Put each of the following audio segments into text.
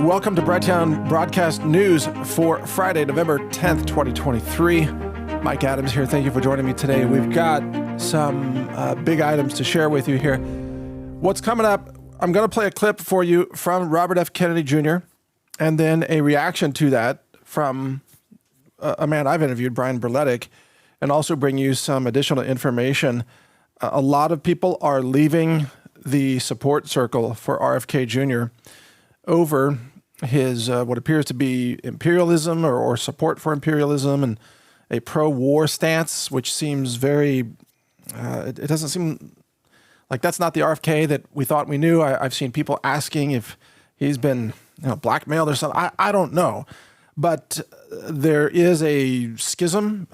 Welcome to Brighteon Broadcast News for Friday, November 10th, 2023. Mike Adams here. Thank you for joining me today. We've got some big items to share with you here. What's coming up, I'm going to play a clip for you from Robert F. Kennedy Jr. and then a reaction to that from a man I've interviewed, Brian Berletic, and also bring you some additional information. A lot of people are leaving the support circle for RFK Jr. over his what appears to be imperialism or support for imperialism and a pro-war stance, which seems very, it doesn't seem like that's not the RFK that we thought we knew. I've seen people asking if he's been blackmailed or something. I don't know. But there is a schism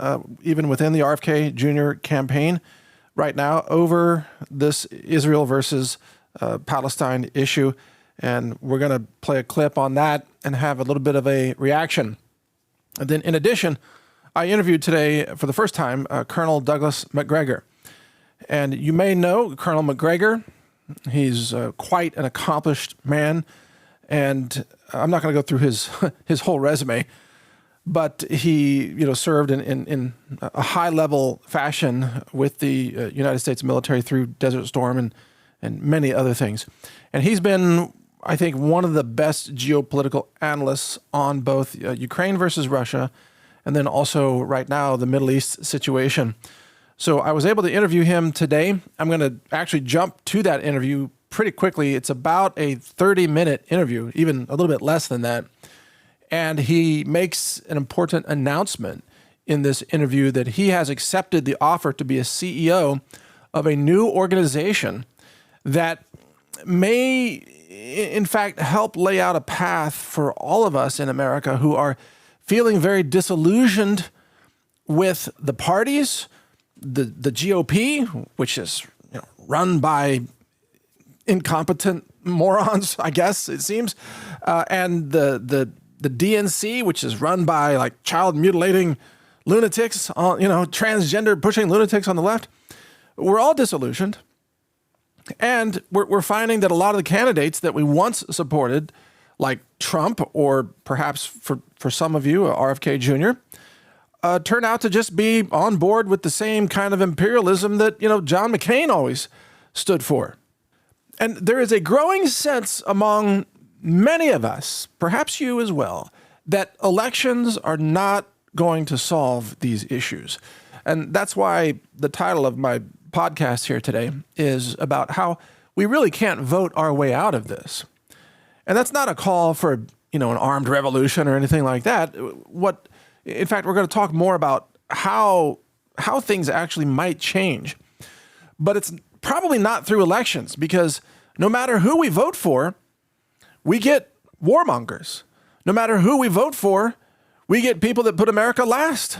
even within the RFK Jr. campaign right now over this Israel versus Palestine issue. And we're going to play a clip on that and have a little bit of a reaction. And then in addition, I interviewed today for the first time Colonel Douglas MacGregor. And you may know Colonel MacGregor. He's quite an accomplished man. And I'm not going to go through his whole resume, but he served in a high-level fashion with the United States military through Desert Storm and many other things. And he's been, I think, one of the best geopolitical analysts on both Ukraine versus Russia and then also right now the Middle East situation. So I was able to interview him today. I'm going to actually jump to that interview pretty quickly. It's about a 30-minute interview, even a little bit less than that. And he makes an important announcement in this interview that he has accepted the offer to be a CEO of a new organization that may, in fact, help lay out a path for all of us in America who are feeling very disillusioned with the parties, the GOP, which is run by incompetent morons, I guess it seems, and the DNC, which is run by like child mutilating lunatics, transgender pushing lunatics on the left. We're all disillusioned. And we're finding that a lot of the candidates that we once supported, like Trump or perhaps for some of you, RFK Jr., turn out to just be on board with the same kind of imperialism that, John McCain always stood for. And there is a growing sense among many of us, perhaps you as well, that elections are not going to solve these issues. And that's why the title of my podcast here today is about how we really can't vote our way out of this. And that's not a call for, an armed revolution or anything like that. In fact, we're going to talk more about how things actually might change. But it's probably not through elections, because no matter who we vote for, we get warmongers. No matter who we vote for, we get people that put America last.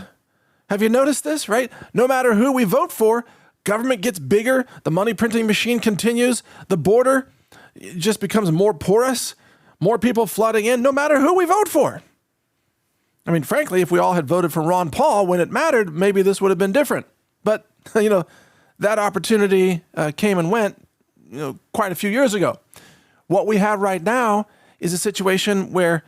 Have you noticed this, right? No matter who we vote for, government gets bigger, the money printing machine continues, the border just becomes more porous, more people flooding in, no matter who we vote for. I mean, frankly, if we all had voted for Ron Paul when it mattered, maybe this would have been different. But, that opportunity came and went, quite a few years ago. What we have right now is a situation where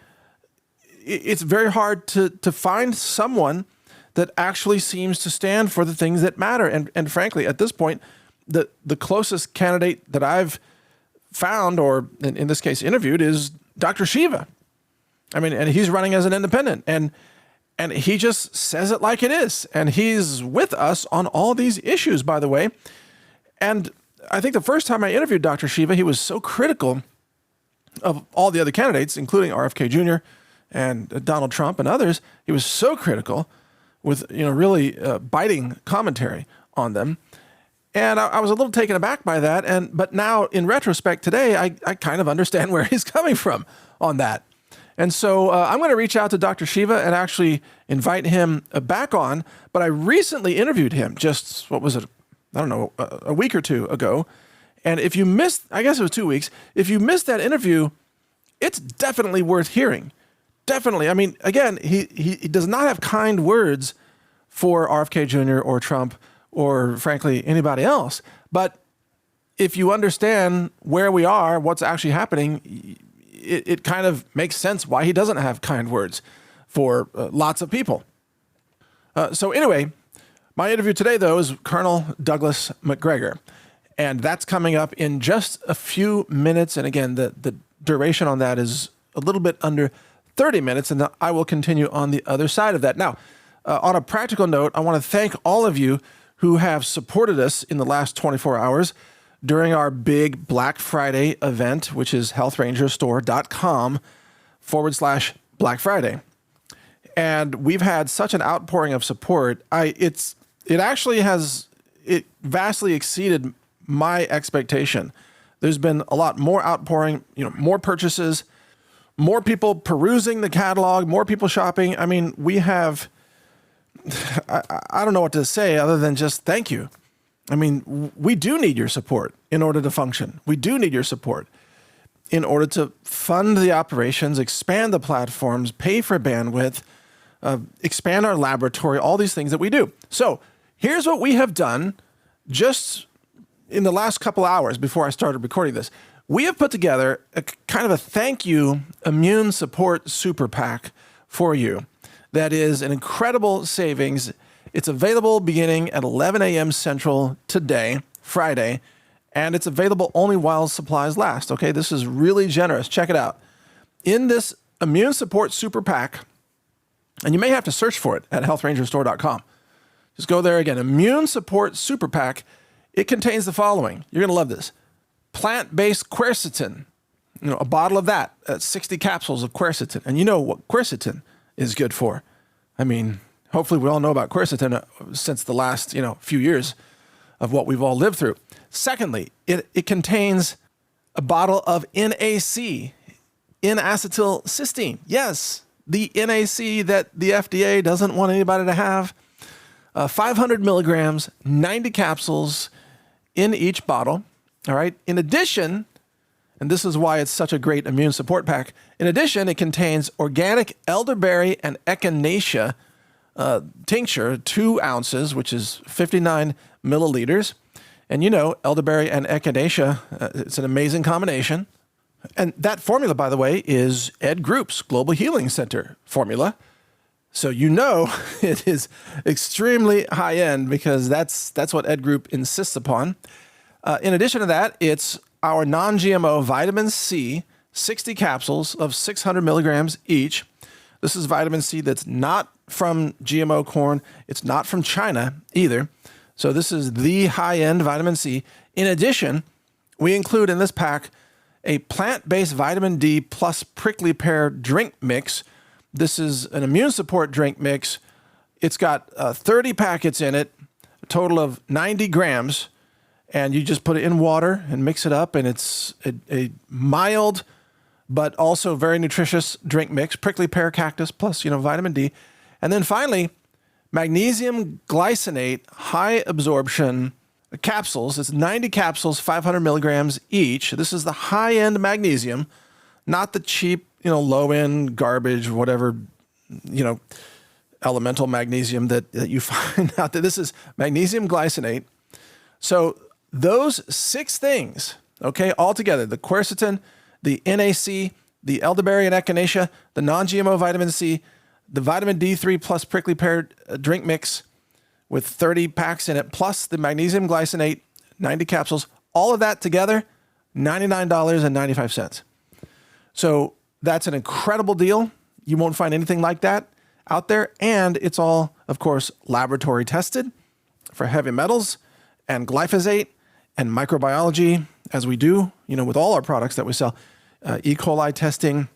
it's very hard to find someone that actually seems to stand for the things that matter. And frankly, at this point, the closest candidate that I've found, or in this case interviewed, is Dr. Shiva. I mean, and he's running as an independent, and he just says it like it is. And he's with us on all these issues, by the way. And I think the first time I interviewed Dr. Shiva, he was so critical of all the other candidates, including RFK Jr. and Donald Trump and others. He was so critical with, really biting commentary on them. And I was a little taken aback by that. But now, in retrospect today, I kind of understand where he's coming from on that. And so I'm going to reach out to Dr. Shiva and actually invite him back on. But I recently interviewed him just, a week or two ago. And if you missed, I guess it was 2 weeks, if you missed that interview, it's definitely worth hearing. Definitely. I mean, again, he does not have kind words for RFK Jr. or Trump or, frankly, anybody else. But if you understand where we are, what's actually happening, it kind of makes sense why he doesn't have kind words for lots of people. So anyway, my interview today, though, is Colonel Douglas MacGregor. And that's coming up in just a few minutes. And again, the duration on that is a little bit under 30 minutes. And I will continue on the other side of that. Now, on a practical note, I want to thank all of you who have supported us in the last 24 hours during our big Black Friday event, which is healthrangerstore.com/Black Friday. And we've had such an outpouring of support. It vastly exceeded my expectation. There's been a lot more outpouring, more purchases, more people perusing the catalog, more people shopping. I mean, we have, I don't know what to say other than just thank you. I mean, we do need your support in order to function. We do need your support in order to fund the operations, expand the platforms, pay for bandwidth, expand our laboratory, all these things that we do. So here's what we have done just in the last couple hours before I started recording this. We have put together a kind of a thank you immune support super PAC for you. That is an incredible savings. It's available beginning at 11 a.m. Central today, Friday, and it's available only while supplies last. Okay, this is really generous. Check it out. In this immune support super PAC, and you may have to search for it at healthrangerstore.com. Just go there again. Immune support super PAC. It contains the following. You're going to love this. Plant-based quercetin. A bottle of that. 60 capsules of quercetin. And you know what quercetin is good for. I mean, hopefully we all know about quercetin since the last, few years of what we've all lived through. Secondly, it contains a bottle of NAC, N-acetylcysteine. Yes, the NAC that the FDA doesn't want anybody to have. 500 milligrams, 90 capsules in each bottle. All right. In addition, and this is why it's such a great immune support pack. In addition, it contains organic elderberry and echinacea tincture, 2 ounces, which is 59 milliliters. And elderberry and echinacea, it's an amazing combination. And that formula, by the way, is Ed Group's Global Healing Center formula. So it is extremely high end because that's what Ed Group insists upon. In addition to that, it's our non-GMO vitamin C, 60 capsules of 600 milligrams each. This is vitamin C that's not from GMO corn. It's not from China either. So this is the high-end vitamin C. In addition, we include in this pack a plant-based vitamin D plus prickly pear drink mix. This is an immune support drink mix. It's got 30 packets in it, a total of 90 grams, and you just put it in water and mix it up, and it's a mild but also very nutritious drink mix, prickly pear cactus plus, vitamin D. And then finally, magnesium glycinate high absorption capsules. It's 90 capsules, 500 milligrams each. This is the high-end magnesium, not the cheap, low-end garbage, whatever, elemental magnesium that you find out there. This is magnesium glycinate. So those 6 things, okay, all together, the quercetin, the NAC, the elderberry and echinacea, the non-GMO vitamin C, the vitamin D3 plus prickly pear drink mix with 30 packs in it, plus the magnesium glycinate, 90 capsules, all of that together, $99.95. So that's an incredible deal. You won't find anything like that out there. And it's all, of course, laboratory tested for heavy metals and glyphosate and microbiology, as we do, with all our products that we sell, E. coli testing,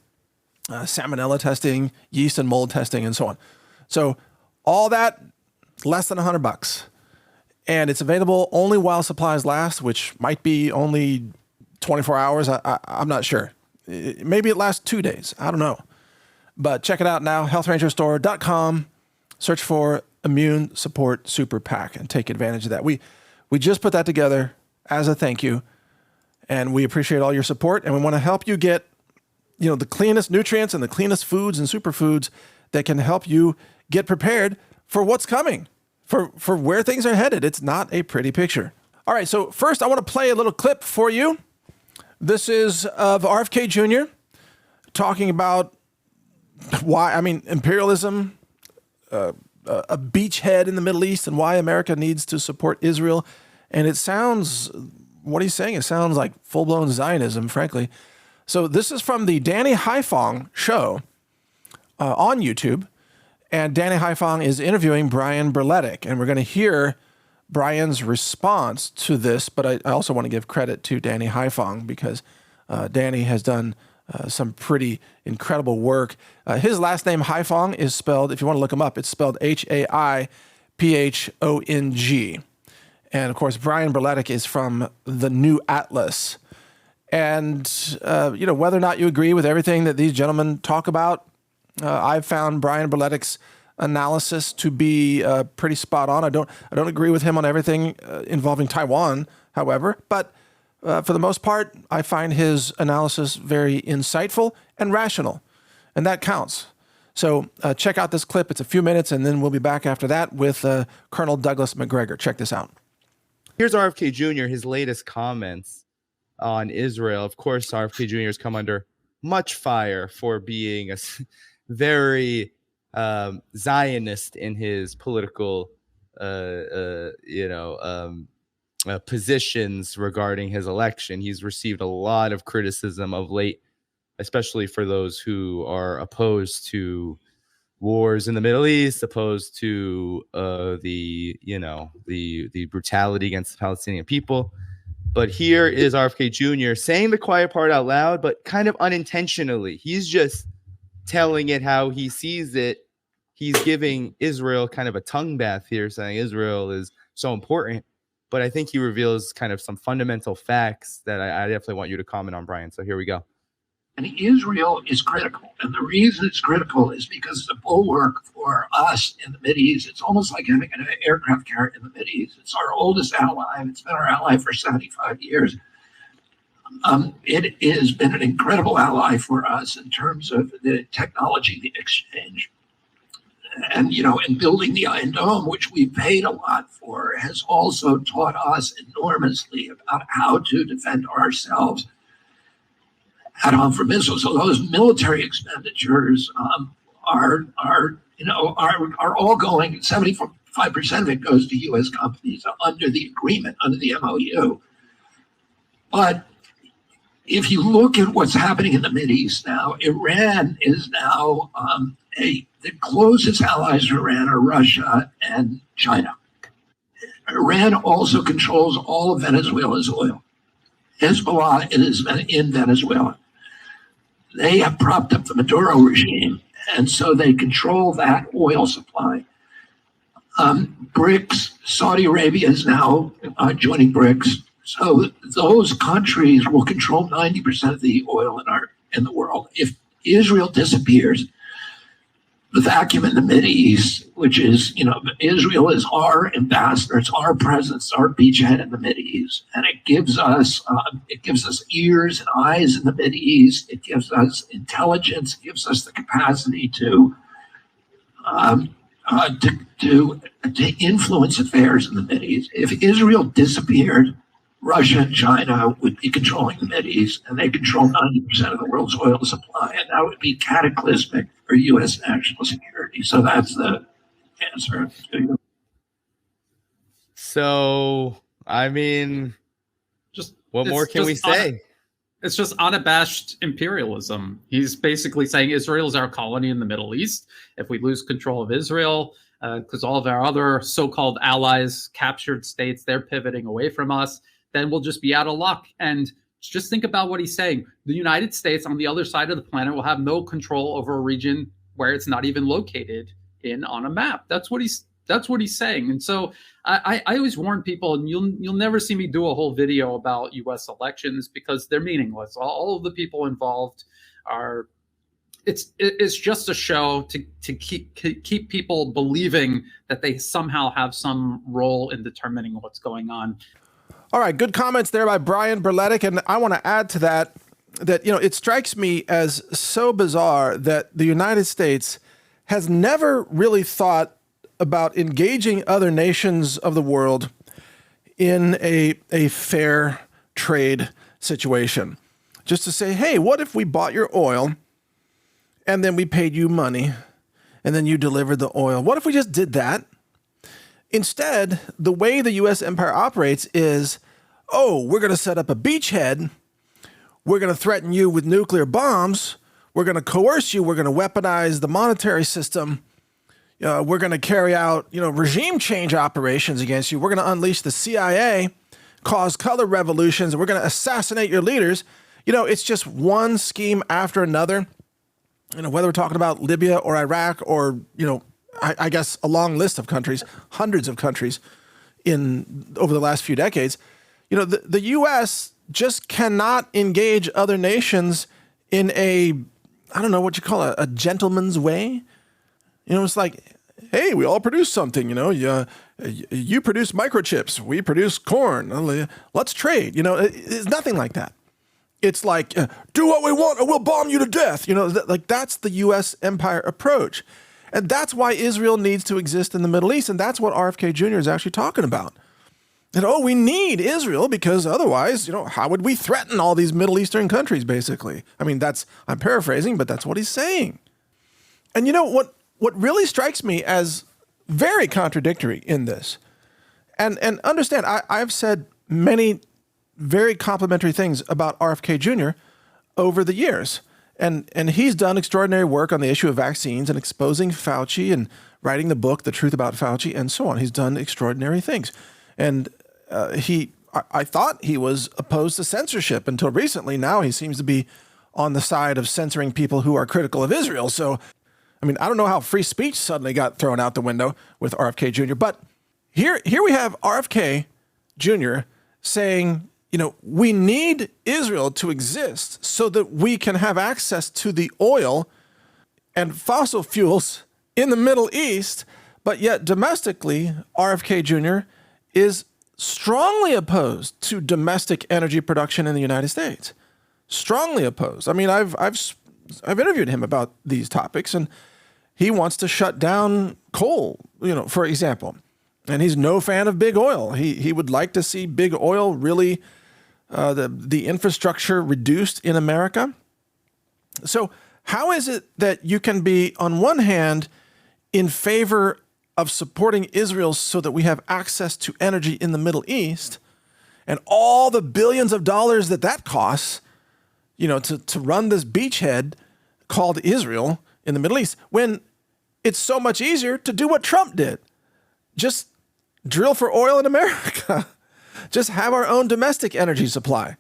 salmonella testing, yeast and mold testing, and so on. So all that, less than $100. And it's available only while supplies last, which might be only 24 hours. I'm not sure. Maybe it lasts 2 days. I don't know. But check it out now, healthrangerstore.com. Search for Immune Support Super PAC and take advantage of that. We just put that together as a thank you, and we appreciate all your support, and we want to help you get the cleanest nutrients and the cleanest foods and superfoods that can help you get prepared for what's coming, for where things are headed. It's not a pretty picture. All right, so first I want to play a little clip for you. This is of RFK Jr. talking about imperialism, a beachhead in the Middle East, and why America needs to support Israel. And it sounds, what he's saying, it sounds like full-blown Zionism, frankly. So this is from the Danny Haifong show on YouTube. And Danny Haifong is interviewing Brian Berletic. And we're going to hear Brian's response to this. But I also want to give credit to Danny Haifong because Danny has done some pretty incredible work. His last name, Haifong, is spelled, if you want to look him up, it's spelled Haiphong. And of course, Brian Berletic is from the New Atlas. And, whether or not you agree with everything that these gentlemen talk about, I've found Brian Berletic's analysis to be pretty spot on. I don't agree with him on everything involving Taiwan, however, but for the most part, I find his analysis very insightful and rational, and that counts. So check out this clip. It's a few minutes, and then we'll be back after that with Colonel Douglas MacGregor. Check this out. Here's RFK Jr., his latest comments on Israel. Of course, RFK Jr. has come under much fire for being a very Zionist in his political, positions regarding his election. He's received a lot of criticism of late, especially for those who are opposed to wars in the Middle East, opposed to the brutality against the Palestinian people. But here is RFK Jr. saying the quiet part out loud, but kind of unintentionally. He's just telling it how he sees it. He's giving Israel kind of a tongue bath here, saying Israel is so important. But I think he reveals kind of some fundamental facts that I definitely want you to comment on, Brian. So here we go. And Israel is critical. And the reason it's critical is because it's a bulwark for us in the Mideast. It's almost like having an aircraft carrier in the Mideast. It's our oldest ally. It's been our ally for 75 years. It has been an incredible ally for us in terms of the technology, the exchange. And, in building the Iron Dome, which we paid a lot for, has also taught us enormously about how to defend ourselves at home from missiles. So those military expenditures are all going, 75% of it goes to U.S. companies under the agreement, under the MOU. But if you look at what's happening in the Mideast now, Iran is now the closest allies to Iran are Russia and China. Iran also controls all of Venezuela's oil. Hezbollah is in Venezuela. They have propped up the Maduro regime, and so they control that oil supply. BRICS, Saudi Arabia is now joining BRICS. So those countries will control 90% of the oil in the world. If Israel disappears, the vacuum in the Mideast, which is, Israel is our ambassador, it's our presence, our beachhead in the Mideast, and it gives us ears and eyes in the Mideast. It gives us intelligence, it gives us the capacity to influence affairs in the Mideast. If Israel disappeared, Russia and China would be controlling the Mideast, and they control 90% of the world's oil supply, and that would be cataclysmic for U.S. national security. So that's the answer to you. So, what more can we say? It's just unabashed imperialism. He's basically saying Israel is our colony in the Middle East. If we lose control of Israel, because all of our other so-called allies, captured states, they're pivoting away from us, then we'll just be out of luck. And just think about what he's saying. The United States on the other side of the planet will have no control over a region where it's not even located on a map. That's what he's saying. And so I always warn people, and you'll never see me do a whole video about U.S. elections because they're meaningless. All of the people involved are. It's just a show to keep people believing that they somehow have some role in determining what's going on. All right, good comments there by Brian Berletic, and I want to add to that it strikes me as so bizarre that the United States has never really thought about engaging other nations of the world in a fair trade situation. Just to say, hey, what if we bought your oil and then we paid you money, and then you delivered the oil. What if we just did that? Instead, the way the U.S. empire operates is, oh, we're going to set up a beachhead. We're going to threaten you with nuclear bombs. We're going to coerce you. We're going to weaponize the monetary system. We're going to carry out, regime change operations against you. We're going to unleash the CIA, cause color revolutions, and we're going to assassinate your leaders. It's just one scheme after another. Whether we're talking about Libya or Iraq or, I guess a long list of countries, hundreds of countries over the last few decades, the U.S. just cannot engage other nations in a, I don't know what you call a gentleman's way. It's like, hey, we all produce something, you produce microchips, we produce corn, let's trade. It's nothing like that. It's like, do what we want or we'll bomb you to death. That's the U.S. empire approach. And that's why Israel needs to exist in the Middle East. And that's what RFK Jr. is actually talking about. And, we need Israel because otherwise, how would we threaten all these Middle Eastern countries, basically? I mean, I'm paraphrasing, but that's what he's saying. And what really strikes me as very contradictory in this, and understand, I've said many very complimentary things about RFK Jr. over the years. And he's done extraordinary work on the issue of vaccines and exposing Fauci and writing the book, The Truth About Fauci, and so on. He's done extraordinary things. And I thought he was opposed to censorship until recently. Now he seems to be on the side of censoring people who are critical of Israel. So, I don't know how free speech suddenly got thrown out the window with RFK Jr. But here we have RFK Jr. saying, we need Israel to exist so that we can have access to the oil and fossil fuels in the Middle East. But yet domestically, RFK Jr. is strongly opposed to domestic energy production in the United States. Strongly opposed. I've interviewed him about these topics, and he wants to shut down coal, for example. And he's no fan of big oil. He would like to see big oil really the infrastructure reduced in America. So how is it that you can be, on one hand, in favor of supporting Israel so that we have access to energy in the Middle East and all the billions of dollars that costs, to run this beachhead called Israel in the Middle East, when it's so much easier to do what Trump did? Just drill for oil in America. Just have our own domestic energy supply.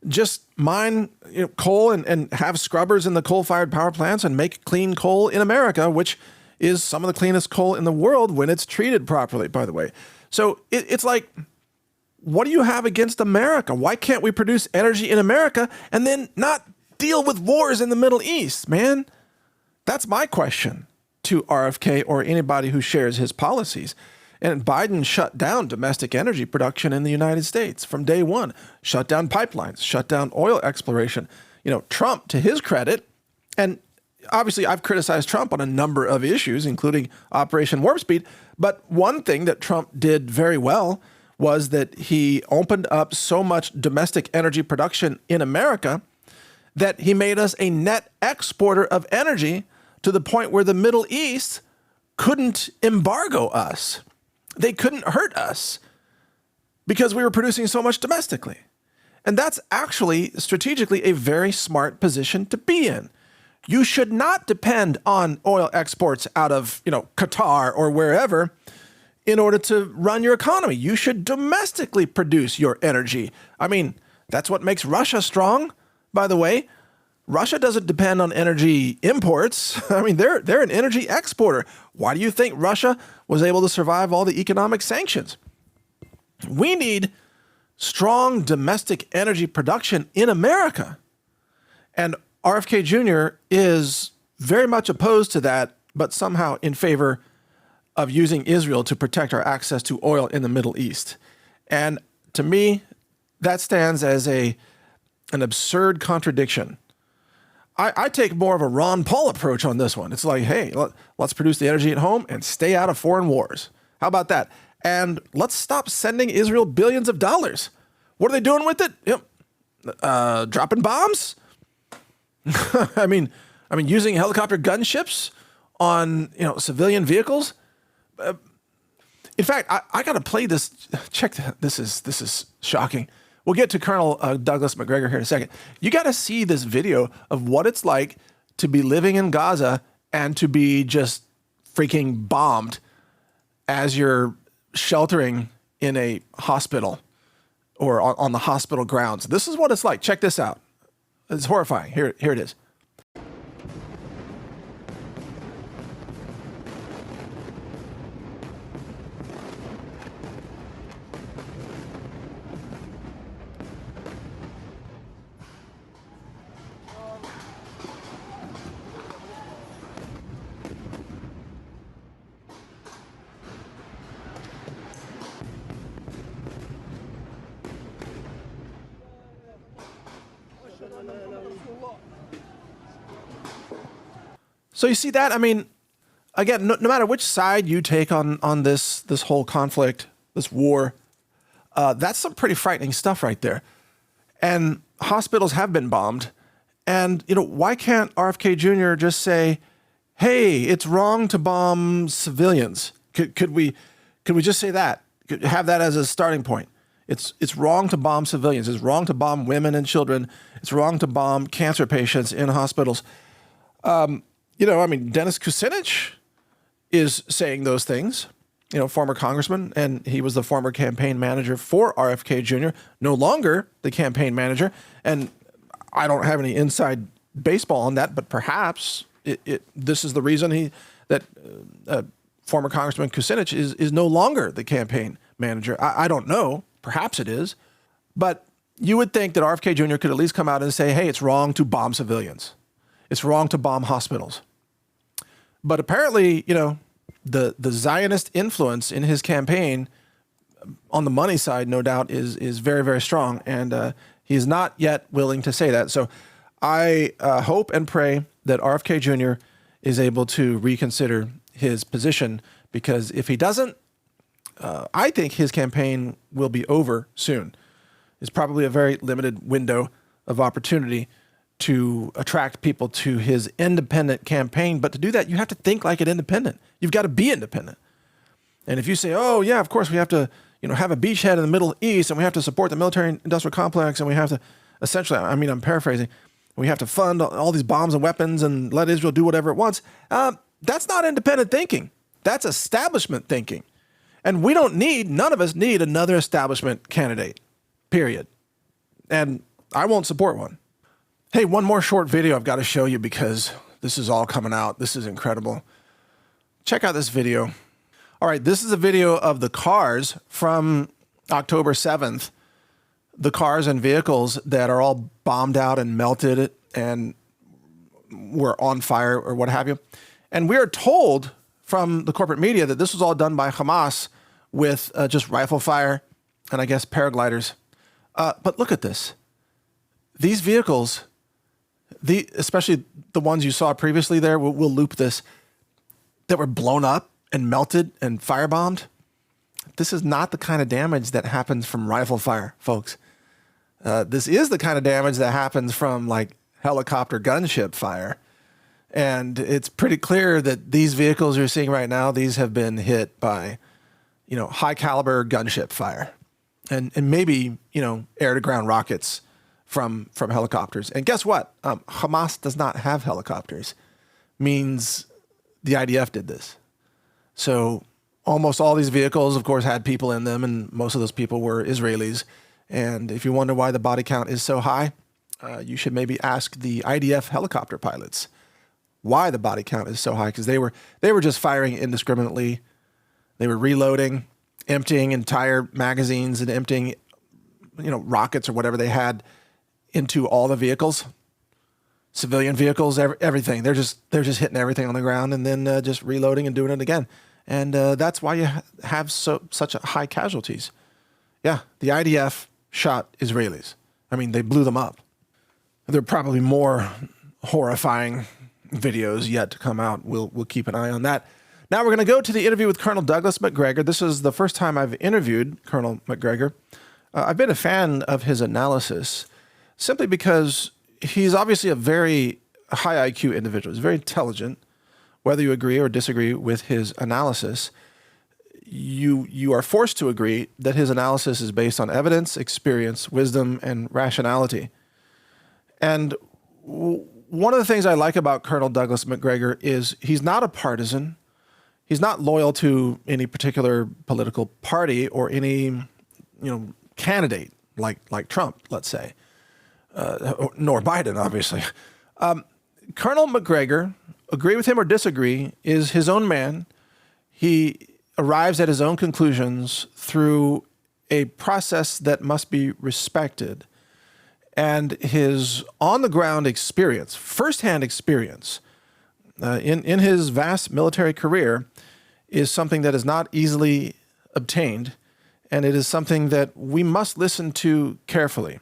Just mine coal and have scrubbers in the coal-fired power plants and make clean coal in America, which is some of the cleanest coal in the world when it's treated properly, by the way. So it's like, what do you have against America? Why can't we produce energy in America and then not deal with wars in the Middle East, man? That's my question to RFK or anybody who shares his policies. And Biden shut down domestic energy production in the United States from day one, shut down pipelines, shut down oil exploration. Trump, to his credit, and obviously I've criticized Trump on a number of issues, including Operation Warp Speed. But one thing that Trump did very well was that he opened up so much domestic energy production in America that he made us a net exporter of energy to the point where the Middle East couldn't embargo us. They couldn't hurt us because we were producing so much domestically. And that's actually strategically a very smart position to be in. You should not depend on oil exports out of, Qatar or wherever in order to run your economy. You should domestically produce your energy. That's what makes Russia strong, by the way. Russia doesn't depend on energy imports. They're an energy exporter. Why do you think Russia was able to survive all the economic sanctions? We need strong domestic energy production in America. And RFK Jr. is very much opposed to that, but somehow in favor of using Israel to protect our access to oil in the Middle East. And to me, that stands as an absurd contradiction. I take more of a Ron Paul approach on this one. It's like, hey, let's produce the energy at home and stay out of foreign wars. How about that? And let's stop sending Israel billions of dollars. What are they doing with it? Dropping bombs? I mean, using helicopter gunships on, civilian vehicles. In fact, I got to play this. Check that. This is shocking. We'll get to Colonel Douglas MacGregor here in a second. You got to see this video of what it's like to be living in Gaza and to be just freaking bombed as you're sheltering in a hospital or on the hospital grounds. This is what it's like. Check this out. It's horrifying. Here it is. So you see that? I mean, again, no matter which side you take on this whole conflict, this war, that's some pretty frightening stuff right there. And hospitals have been bombed. And, why can't RFK Jr. just say, hey, it's wrong to bomb civilians? Could we just say that? Have that as a starting point? It's wrong to bomb civilians. It's wrong to bomb women and children. It's wrong to bomb cancer patients in hospitals. Dennis Kucinich is saying those things, former congressman, and he was the former campaign manager for RFK Jr., no longer the campaign manager. And I don't have any inside baseball on that, but perhaps this is the reason that former Congressman Kucinich is no longer the campaign manager. I don't know. Perhaps it is. But you would think that RFK Jr. could at least come out and say, hey, it's wrong to bomb civilians. It's wrong to bomb hospitals. But apparently, the Zionist influence in his campaign on the money side, no doubt, is very, very strong. And he's not yet willing to say that. So I hope and pray that RFK Jr. is able to reconsider his position, because if he doesn't, I think his campaign will be over soon. It's probably a very limited window of opportunity to attract people to his independent campaign. But to do that, you have to think like an independent. You've got to be independent. And if you say, oh, yeah, of course, we have to have a beachhead in the Middle East, and we have to support the military-industrial complex, and we have to, essentially, I'm paraphrasing, we have to fund all these bombs and weapons and let Israel do whatever it wants. That's not independent thinking. That's establishment thinking. And none of us need another establishment candidate, period. And I won't support one. Hey, one more short video I've got to show you because this is all coming out. This is incredible. Check out this video. All right, this is a video of the cars from October 7th, the cars and vehicles that are all bombed out and melted and were on fire or what have you. And we are told from the corporate media that this was all done by Hamas with just rifle fire and I guess paragliders. But look at this. These vehicles, especially the ones you saw previously there, we'll loop this, that were blown up and melted and firebombed. This is not the kind of damage that happens from rifle fire, folks. This is the kind of damage that happens from like helicopter gunship fire. And it's pretty clear that these vehicles you're seeing right now, these have been hit by, high caliber gunship fire and maybe, air to ground rockets from helicopters. And guess what? Hamas does not have helicopters. Means the IDF did this. So almost all these vehicles, of course, had people in them, and most of those people were Israelis. And if you wonder why the body count is so high, you should maybe ask the IDF helicopter pilots why the body count is so high, because they were just firing indiscriminately. They were reloading, emptying entire magazines and emptying, rockets or whatever they had into all the vehicles, civilian vehicles, everything. They're just hitting everything on the ground and then just reloading and doing it again. And that's why you have such high casualties. Yeah, the IDF shot Israelis. I mean, they blew them up. There are probably more horrifying videos yet to come out. We'll keep an eye on that. Now we're going to go to the interview with Colonel Douglas MacGregor. This is the first time I've interviewed Colonel MacGregor. I've been a fan of his analysis simply because he's obviously a very a high IQ individual. He's very intelligent. Whether you agree or disagree with his analysis, you are forced to agree that his analysis is based on evidence, experience, wisdom, and rationality. And one of the things I like about Colonel Douglas MacGregor is he's not a partisan. He's not loyal to any particular political party or any, candidate like Trump, let's say, nor Biden, obviously. Colonel MacGregor, agree with him or disagree, is his own man. He arrives at his own conclusions through a process that must be respected. And his on-the-ground experience, firsthand experience, in his vast military career is something that is not easily obtained, and it is something that we must listen to carefully.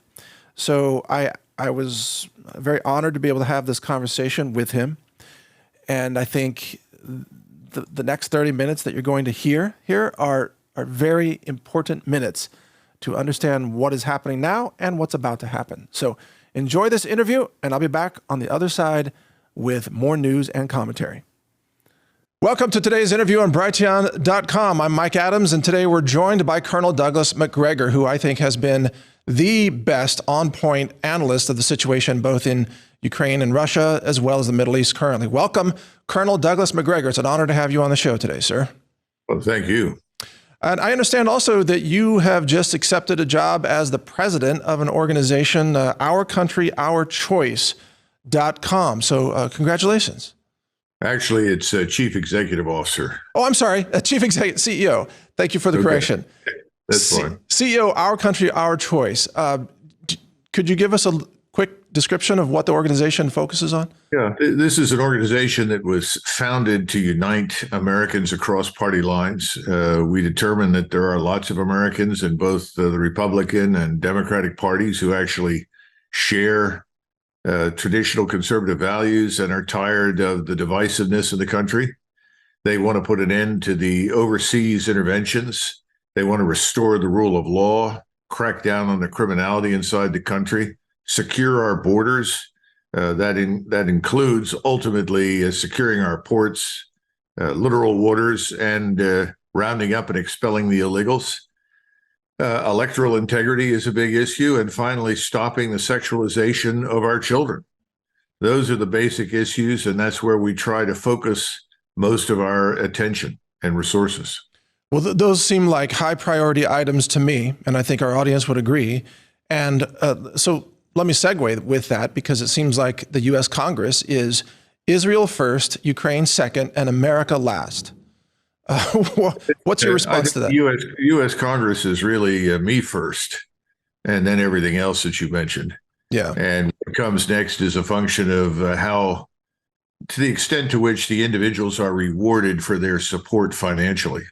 So I was very honored to be able to have this conversation with him, and I think the next 30 minutes that you're going to hear here are very important minutes to understand what is happening now and what's about to happen. So enjoy this interview, and I'll be back on the other side with more news and commentary. Welcome to today's interview on Brighteon.com. I'm Mike Adams, and today we're joined by Colonel Douglas MacGregor, who I think has been the best on-point analyst of the situation both in Ukraine and Russia, as well as the Middle East currently. Welcome, Colonel Douglas MacGregor. It's an honor to have you on the show today, sir. Well, thank you. And I understand also that you have just accepted a job as the president of an organization, Our Country, Our Choice.com. So congratulations. Actually, it's Chief Executive Officer. Oh, I'm sorry. Chief Executive, CEO. Thank you for the correction. That's fine. CEO, Our Country, Our Choice. Could you give us a quick description of what the organization focuses on? Yeah, this is an organization that was founded to unite Americans across party lines. We determined that there are lots of Americans in both the Republican and Democratic parties who actually share traditional conservative values and are tired of the divisiveness of the country. They want to put an end to the overseas interventions. They want to restore the rule of law, crack down on the criminality inside the country, secure our borders. That includes ultimately securing our ports, littoral waters, and rounding up and expelling the illegals. Electoral integrity is a big issue. And finally, stopping the sexualization of our children. Those are the basic issues, and that's where we try to focus most of our attention and resources. Well, those seem like high priority items to me, and I think our audience would agree. And so let me segue with that, because it seems like the U.S. Congress is Israel first, Ukraine second, and America last. What's your response to that? U.S. Congress is really me first, and then everything else that you mentioned. Yeah. And what comes next is a function of how, to the extent to which the individuals are rewarded for their support financially.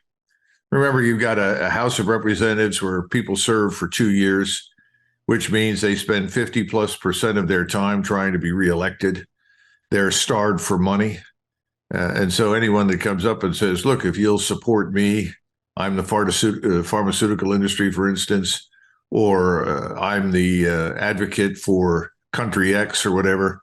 Remember, you've got a House of Representatives where people serve for 2 years, which means they spend 50+% of their time trying to be reelected. They're starved for money. And so anyone that comes up and says, look, if you'll support me, I'm the pharmaceutical industry, for instance, or I'm the advocate for country X or whatever,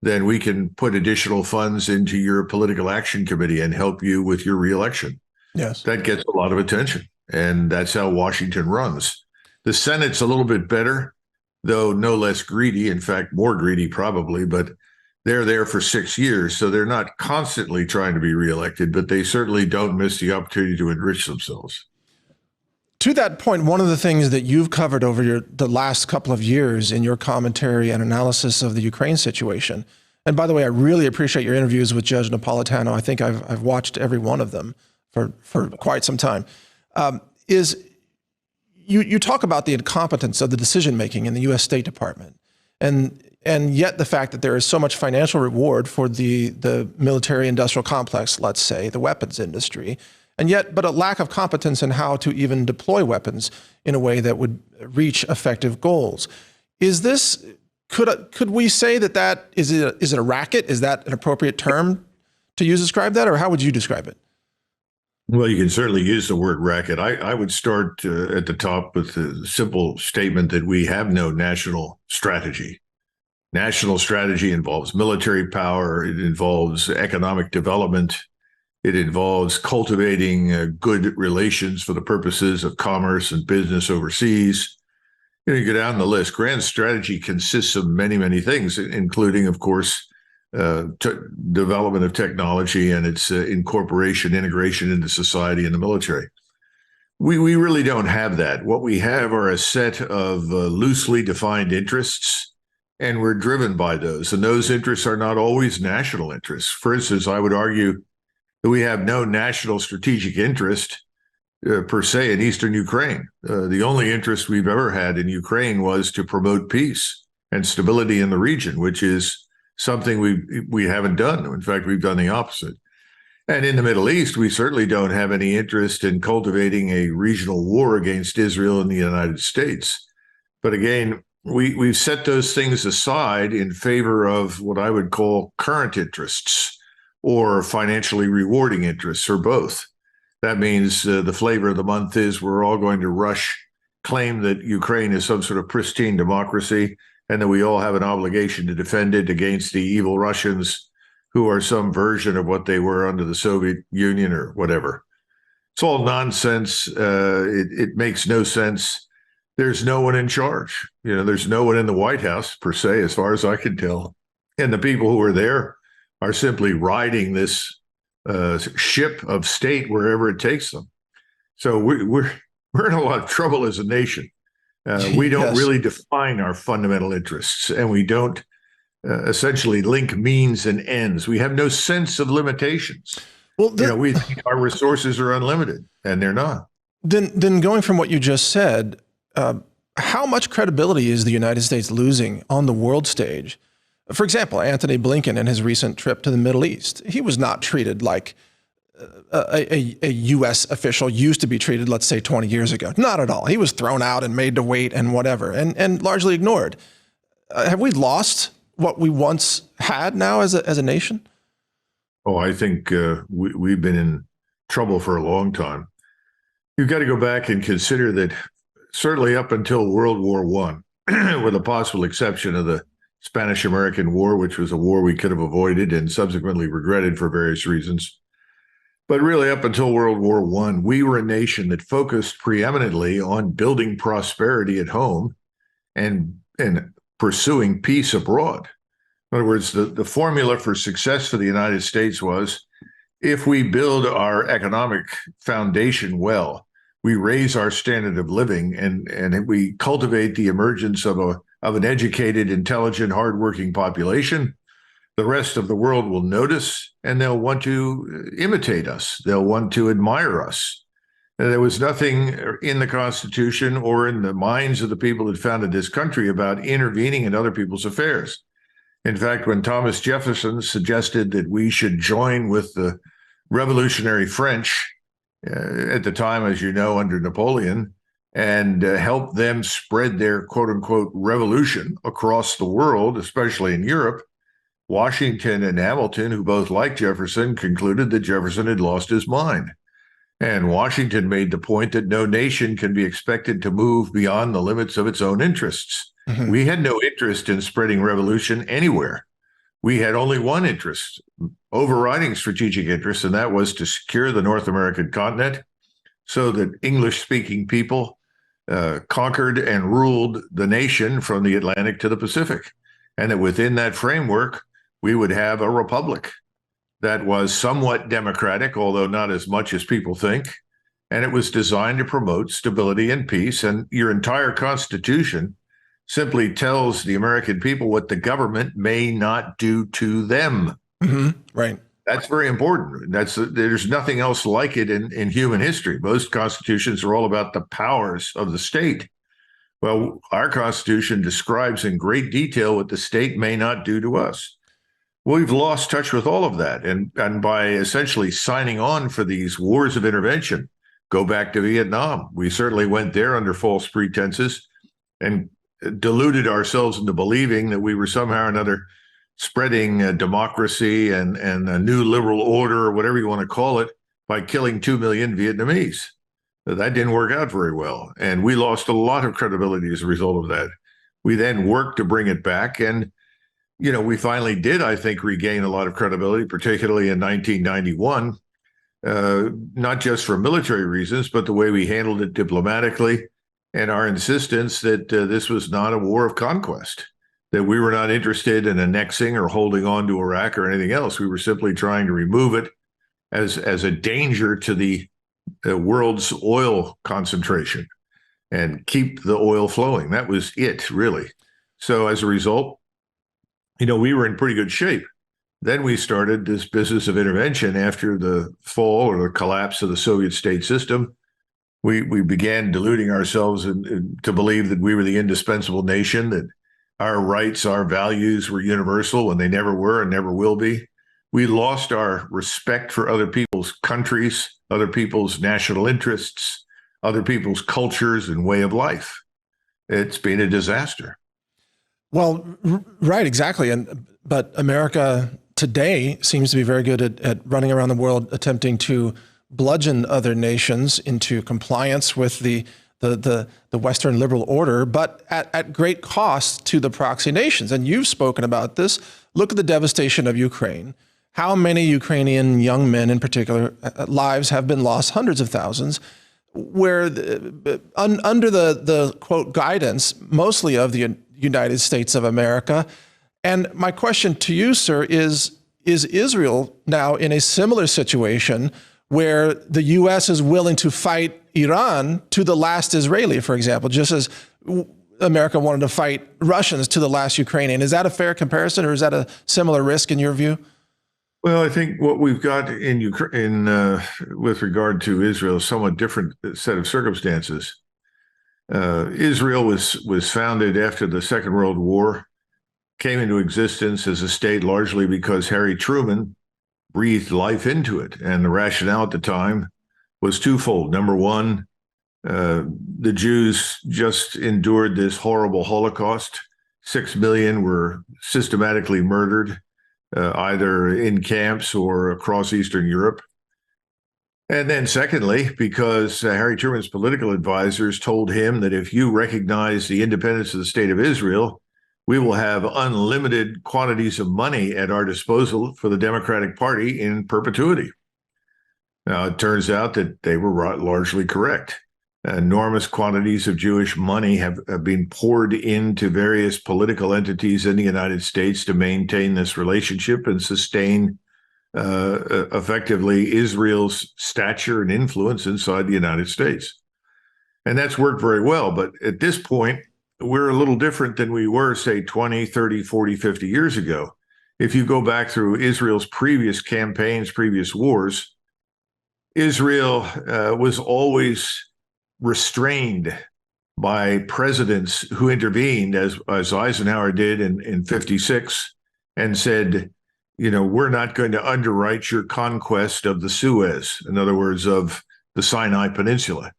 then we can put additional funds into your political action committee and help you with your reelection. Yes. That gets a lot of attention. And that's how Washington runs. The Senate's a little bit better, though no less greedy, in fact, more greedy probably, but they're there for 6 years. So they're not constantly trying to be reelected, but they certainly don't miss the opportunity to enrich themselves. To that point, one of the things that you've covered over the last couple of years in your commentary and analysis of the Ukraine situation, and by the way, I really appreciate your interviews with Judge Napolitano. I think I've watched every one of them for quite some time, is you talk about the incompetence of the decision-making in the U.S. State Department, and yet the fact that there is so much financial reward for the military-industrial complex, let's say, the weapons industry, but a lack of competence in how to even deploy weapons in a way that would reach effective goals. Is this, could we say that is it a racket? Is that an appropriate term to describe that, or how would you describe it? Well, you can certainly use the word racket. I would start at the top with the simple statement that we have no national strategy. National strategy involves military power. It involves economic development. It involves cultivating good relations for the purposes of commerce and business overseas. You go down the list. Grand strategy consists of many, many things, including, of course, development of technology and its integration into society and the military. We really don't have that. What we have are a set of loosely defined interests, and we're driven by those. And those interests are not always national interests. For instance, I would argue that we have no national strategic interest per se in Eastern Ukraine. The only interest we've ever had in Ukraine was to promote peace and stability in the region, which is something we haven't done. In fact, we've done the opposite. And in the Middle East, we certainly don't have any interest in cultivating a regional war against Israel and the United States. But again, we've set those things aside in favor of what I would call current interests or financially rewarding interests, or both. That means the flavor of the month is we're all going to claim that Ukraine is some sort of pristine democracy and that we all have an obligation to defend it against the evil Russians who are some version of what they were under the Soviet Union or whatever. It's all nonsense. It makes no sense. There's no one in charge. There's no one in the White House, per se, as far as I can tell. And the people who are there are simply riding this ship of state wherever it takes them. So we're in a lot of trouble as a nation. We don't really define our fundamental interests, and we don't essentially link means and ends. We have no sense of limitations. Well, we think our resources are unlimited, and they're not. Then going from what you just said, how much credibility is the United States losing on the world stage? For example, Antony Blinken in his recent trip to the Middle East, he was not treated like a U.S. official used to be treated, let's say 20 years ago. Not at all. He was thrown out and made to wait and whatever, and largely ignored. Have we lost what we once had now as a nation? Oh, I think we've been in trouble for a long time. You've got to go back and consider that certainly up until World War I, with the possible exception of the Spanish-American War, which was a war we could have avoided and subsequently regretted for various reasons. But really, up until World War I, we were a nation that focused preeminently on building prosperity at home and pursuing peace abroad. In other words, the formula for success for the United States was, if we build our economic foundation well, we raise our standard of living, and we cultivate the emergence of an educated, intelligent, hardworking population, the rest of the world will notice, and they'll want to imitate us. They'll want to admire us. And there was nothing in the Constitution or in the minds of the people that founded this country about intervening in other people's affairs. In fact, when Thomas Jefferson suggested that we should join with the revolutionary French at the time, as you know, under Napoleon, and help them spread their quote-unquote revolution across the world, especially in Europe, Washington and Hamilton, who both liked Jefferson, concluded that Jefferson had lost his mind. And Washington made the point that no nation can be expected to move beyond the limits of its own interests. Mm-hmm. We had no interest in spreading revolution anywhere. We had only one interest, overriding strategic interest, and that was to secure the North American continent so that English-speaking people conquered and ruled the nation from the Atlantic to the Pacific. And that within that framework, we would have a republic that was somewhat democratic, although not as much as people think. And it was designed to promote stability and peace. And your entire Constitution simply tells the American people what the government may not do to them. Mm-hmm. Right. That's very important. There's nothing else like it in human history. Most constitutions are all about the powers of the state. Well, our Constitution describes in great detail what the state may not do to us. We've lost touch with all of that. And by essentially signing on for these wars of intervention, go back to Vietnam. We certainly went there under false pretenses and deluded ourselves into believing that we were somehow or another spreading democracy and a new liberal order, or whatever you want to call it, by killing 2 million Vietnamese. That didn't work out very well. And we lost a lot of credibility as a result of that. We then worked to bring it back. And we finally did, I think, regain a lot of credibility, particularly in 1991, not just for military reasons, but the way we handled it diplomatically and our insistence that this was not a war of conquest, that we were not interested in annexing or holding on to Iraq or anything else. We were simply trying to remove it as a danger to the world's oil concentration and keep the oil flowing. That was it, really. So as a result, we were in pretty good shape. Then we started this business of intervention after the fall or the collapse of the Soviet state system. We began deluding ourselves to believe that we were the indispensable nation, that our rights, our values were universal when they never were and never will be. We lost our respect for other people's countries, other people's national interests, other people's cultures and way of life. It's been a disaster. Well, right, exactly. But America today seems to be very good at running around the world, attempting to bludgeon other nations into compliance with the Western liberal order, but at great cost to the proxy nations. And you've spoken about this. Look at the devastation of Ukraine. How many Ukrainian young men in particular lives have been lost, hundreds of thousands, where under the quote guidance mostly of the United States of America. And my question to you, sir, is Israel now in a similar situation where the U.S. is willing to fight Iran to the last Israeli, for example, just as America wanted to fight Russians to the last Ukrainian? Is that a fair comparison, or is that a similar risk in your view? Well, I think what we've got in Ukraine with regard to Israel is a somewhat different set of circumstances. Israel was founded after the Second World War, came into existence as a state largely because Harry Truman breathed life into it. And the rationale at the time was twofold. Number one, the Jews just endured this horrible Holocaust. 6 million were systematically murdered, either in camps or across Eastern Europe. And then secondly, because Harry Truman's political advisors told him that if you recognize the independence of the state of Israel, we will have unlimited quantities of money at our disposal for the Democratic Party in perpetuity. Now, it turns out that they were largely correct. Enormous quantities of Jewish money have been poured into various political entities in the United States to maintain this relationship and sustain effectively Israel's stature and influence inside the United States. And that's worked very well. But at this point, we're a little different than we were, say, 20, 30, 40, 50 years ago. If you go back through Israel's previous campaigns, previous wars, Israel was always restrained by presidents who intervened, as Eisenhower did in 56, and said, we're not going to underwrite your conquest of the Suez, in other words, of the Sinai Peninsula.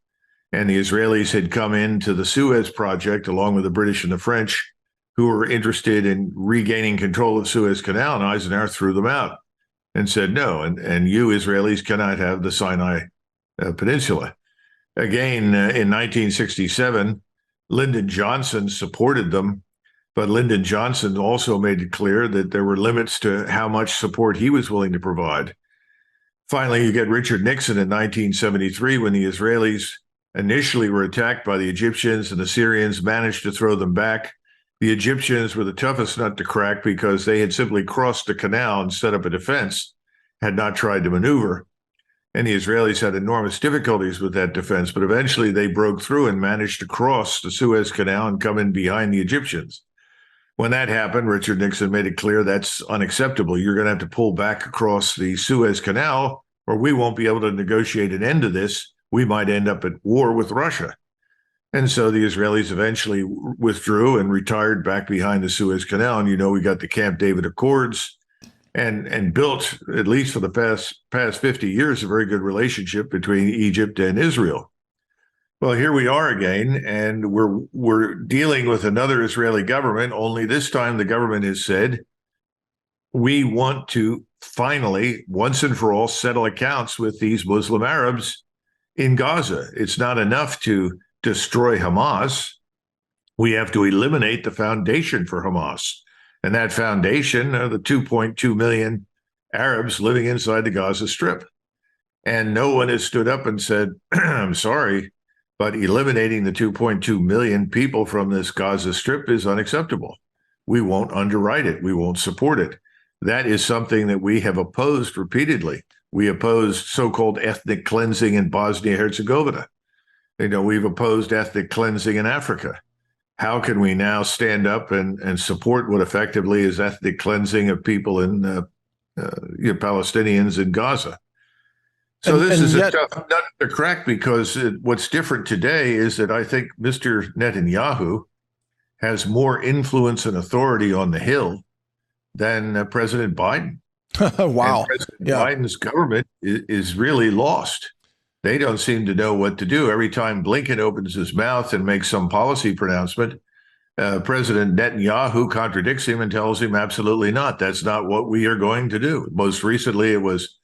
And the Israelis had come into the Suez project, along with the British and the French, who were interested in regaining control of the Suez Canal, and Eisenhower threw them out and said, no, and you Israelis cannot have the Sinai Peninsula. Again, in 1967, Lyndon Johnson supported them, but Lyndon Johnson also made it clear that there were limits to how much support he was willing to provide. Finally, you get Richard Nixon in 1973, when the Israelis initially were attacked by the Egyptians and the Syrians managed to throw them back. The Egyptians were the toughest nut to crack because they had simply crossed the canal and set up a defense, had not tried to maneuver. And the Israelis had enormous difficulties with that defense, but eventually they broke through and managed to cross the Suez Canal and come in behind the Egyptians. When that happened, Richard Nixon made it clear that's unacceptable. You're going to have to pull back across the Suez Canal, or we won't be able to negotiate an end to this. We might end up at war with Russia. And so the Israelis eventually withdrew and retired back behind the Suez Canal. And, we got the Camp David Accords and built, at least for the past 50 years, a very good relationship between Egypt and Israel. Well, here we are again, and we're dealing with another Israeli government, only this time the government has said, we want to finally, once and for all, settle accounts with these Muslim Arabs in Gaza. It's not enough to destroy Hamas. We have to eliminate the foundation for Hamas. And that foundation are the 2.2 million Arabs living inside the Gaza Strip. And no one has stood up and said, I'm sorry, but eliminating the 2.2 million people from this Gaza Strip is unacceptable. We won't underwrite it. We won't support it. That is something that we have opposed repeatedly. We opposed so-called ethnic cleansing in Bosnia-Herzegovina. We've opposed ethnic cleansing in Africa. How can we now stand up and support what effectively is ethnic cleansing of people in Palestinians in Gaza? So this is a tough nut to crack, because what's different today is that I think Mr. Netanyahu has more influence and authority on the Hill than President Biden. Wow. And President Biden's government is really lost. They don't seem to know what to do. Every time Blinken opens his mouth and makes some policy pronouncement, President Netanyahu contradicts him and tells him absolutely not. That's not what we are going to do. Most recently, it was,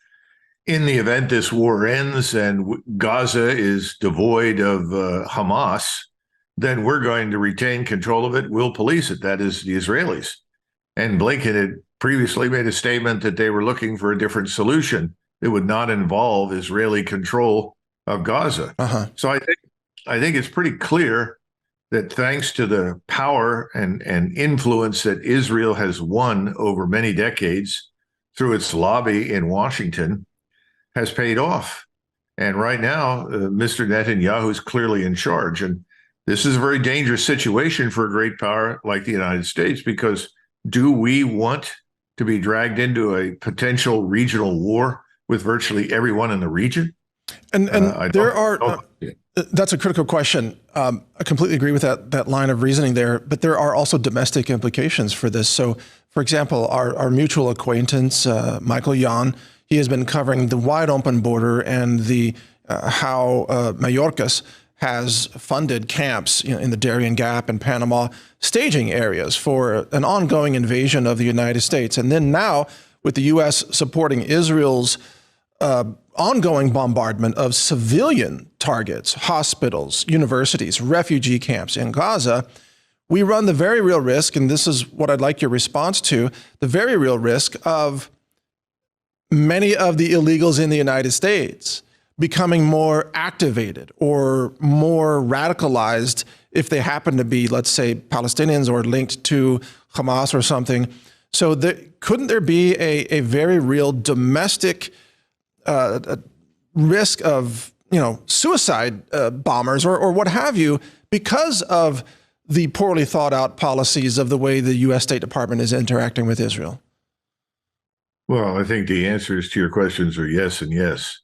in the event this war ends and Gaza is devoid of Hamas, then we're going to retain control of it. We'll police it. That is the Israelis. And Blinken had previously made a statement that they were looking for a different solution that would not involve Israeli control of Gaza. So I think it's pretty clear that thanks to the power and influence that Israel has won over many decades through its lobby in Washington, has paid off. And right now, Mr. Netanyahu is clearly in charge. And this is a very dangerous situation for a great power like the United States, because do we want to be dragged into a potential regional war with virtually everyone in the region? And that's a critical question. I completely agree with that line of reasoning there, but there are also domestic implications for this. So, for example, our mutual acquaintance, Michael Yon, he has been covering the wide open border and the how Mayorkas has funded camps in the Darien Gap and Panama, staging areas for an ongoing invasion of the United States. And then now, with the U.S. supporting Israel's ongoing bombardment of civilian targets, hospitals, universities, refugee camps in Gaza, we run the very real risk, and this is what I'd like your response to, the very real risk of many of the illegals in the United States becoming more activated or more radicalized if they happen to be, let's say, Palestinians or linked to Hamas or something. So couldn't there be a very real domestic risk of suicide bombers or what have you because of the poorly thought out policies of the way the U.S. State Department is interacting with Israel? Well, I think the answers to your questions are yes and yes.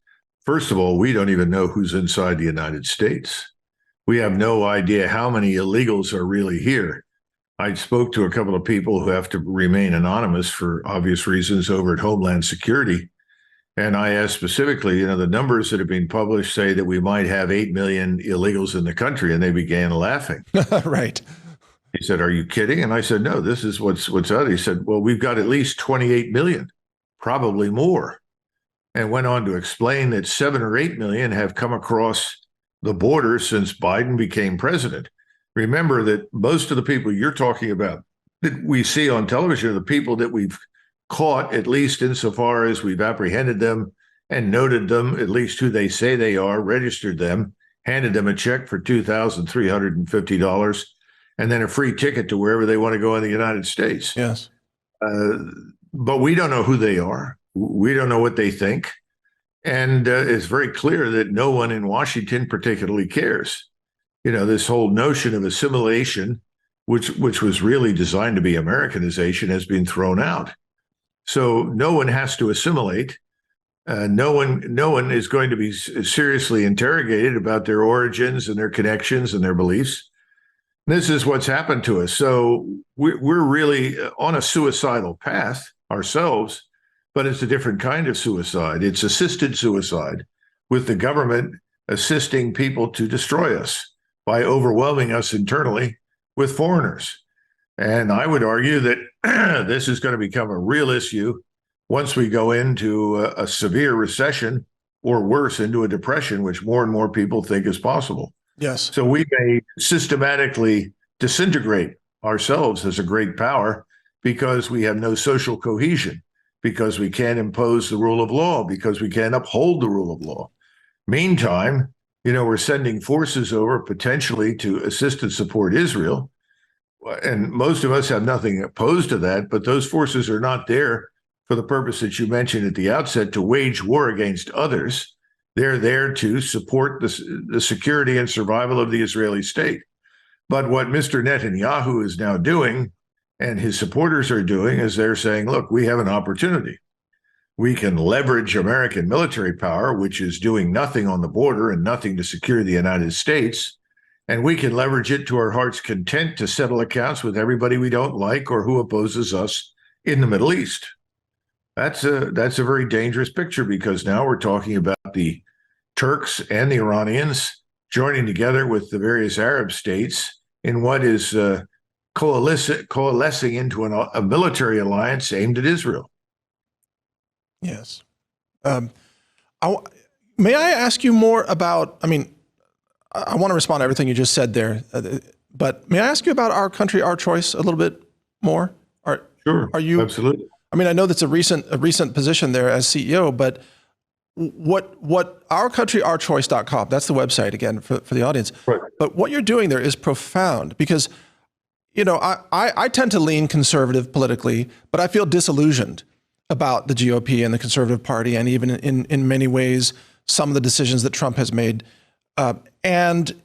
First of all, we don't even know who's inside the United States. We have no idea how many illegals are really here. I spoke to a couple of people who have to remain anonymous for obvious reasons over at Homeland Security. And I asked specifically, the numbers that have been published say that we might have 8 million illegals in the country, and they began laughing. Right. He said, "Are you kidding?" And I said, "No, this is what's out." He said, "Well, we've got at least 28 million, probably more." And went on to explain that 7 or 8 million have come across the border since Biden became president. Remember that most of the people you're talking about that we see on television are the people that we've caught, at least insofar as we've apprehended them and noted them, at least who they say they are, registered them, handed them a check for $2,350, and then a free ticket to wherever they want to go in the United States. Yes. But we don't know who they are. We don't know what they think. And it's very clear that no one in Washington particularly cares. This whole notion of assimilation, which was really designed to be Americanization, has been thrown out. So no one has to assimilate. No one is going to be seriously interrogated about their origins and their connections and their beliefs. This is what's happened to us. So we're really on a suicidal path ourselves, but it's a different kind of suicide. It's assisted suicide, with the government assisting people to destroy us by overwhelming us internally with foreigners. And I would argue that this is going to become a real issue once we go into a severe recession, or worse, into a depression, which more and more people think is possible. Yes. So we may systematically disintegrate ourselves as a great power because we have no social cohesion, because we can't impose the rule of law, because we can't uphold the rule of law. Meantime, we're sending forces over potentially to assist and support Israel. And most of us have nothing opposed to that, but those forces are not there for the purpose that you mentioned at the outset, to wage war against others. They're there to support the security and survival of the Israeli state. But what Mr. Netanyahu is now doing, and his supporters are doing, is they're saying, look, we have an opportunity. We can leverage American military power, which is doing nothing on the border and nothing to secure the United States, and we can leverage it to our heart's content to settle accounts with everybody we don't like or who opposes us in the Middle East. That's a very dangerous picture, because now we're talking about the Turks and the Iranians joining together with the various Arab states in what is coalescing into a military alliance aimed at Israel. Yes. May I ask you more about, I want to respond to everything you just said there, but may I ask you about Our Country, Our Choice a little bit more? Sure. Are you, absolutely. I know that's a recent position there as CEO, but what ourcountryourchoice.com, that's the website again for the audience. Right. But what you're doing there is profound, because, I tend to lean conservative politically, but I feel disillusioned about the GOP and the Conservative Party, and even in many ways, some of the decisions that Trump has made. And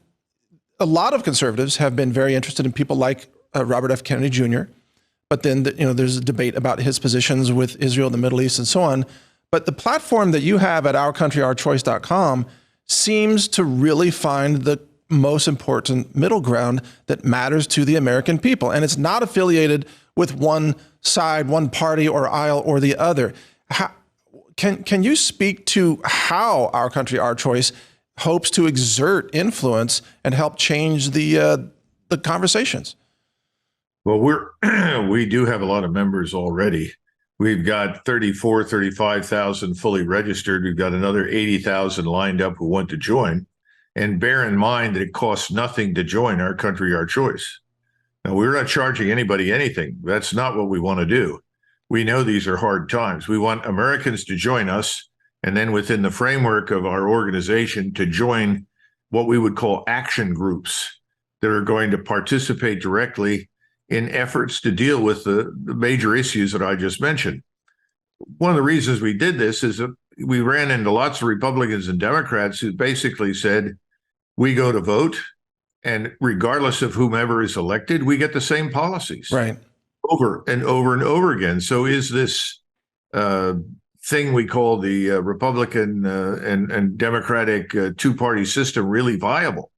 a lot of conservatives have been very interested in people like Robert F. Kennedy Jr., but then there's a debate about his positions with Israel, the Middle East, and so on. But the platform that you have at ourcountryourchoice.com seems to really find the most important middle ground that matters to the American people. And it's not affiliated with one side, one party or aisle or the other. Can you speak to how Our Country, Our Choice hopes to exert influence and help change the conversations? Well, we do have a lot of members already. We've got 35,000 fully registered. We've got another 80,000 lined up who want to join. And bear in mind that it costs nothing to join Our Country, Our Choice. Now, we're not charging anybody anything. That's not what we want to do. We know these are hard times. We want Americans to join us, and then within the framework of our organization to join what we would call action groups that are going to participate directly in efforts to deal with the major issues that I just mentioned. One of the reasons we did this is that we ran into lots of Republicans and Democrats who basically said, we go to vote, and regardless of whomever is elected, we get the same policies. Right. Over and over and over again. So is this thing we call the Republican and Democratic two-party system really viable?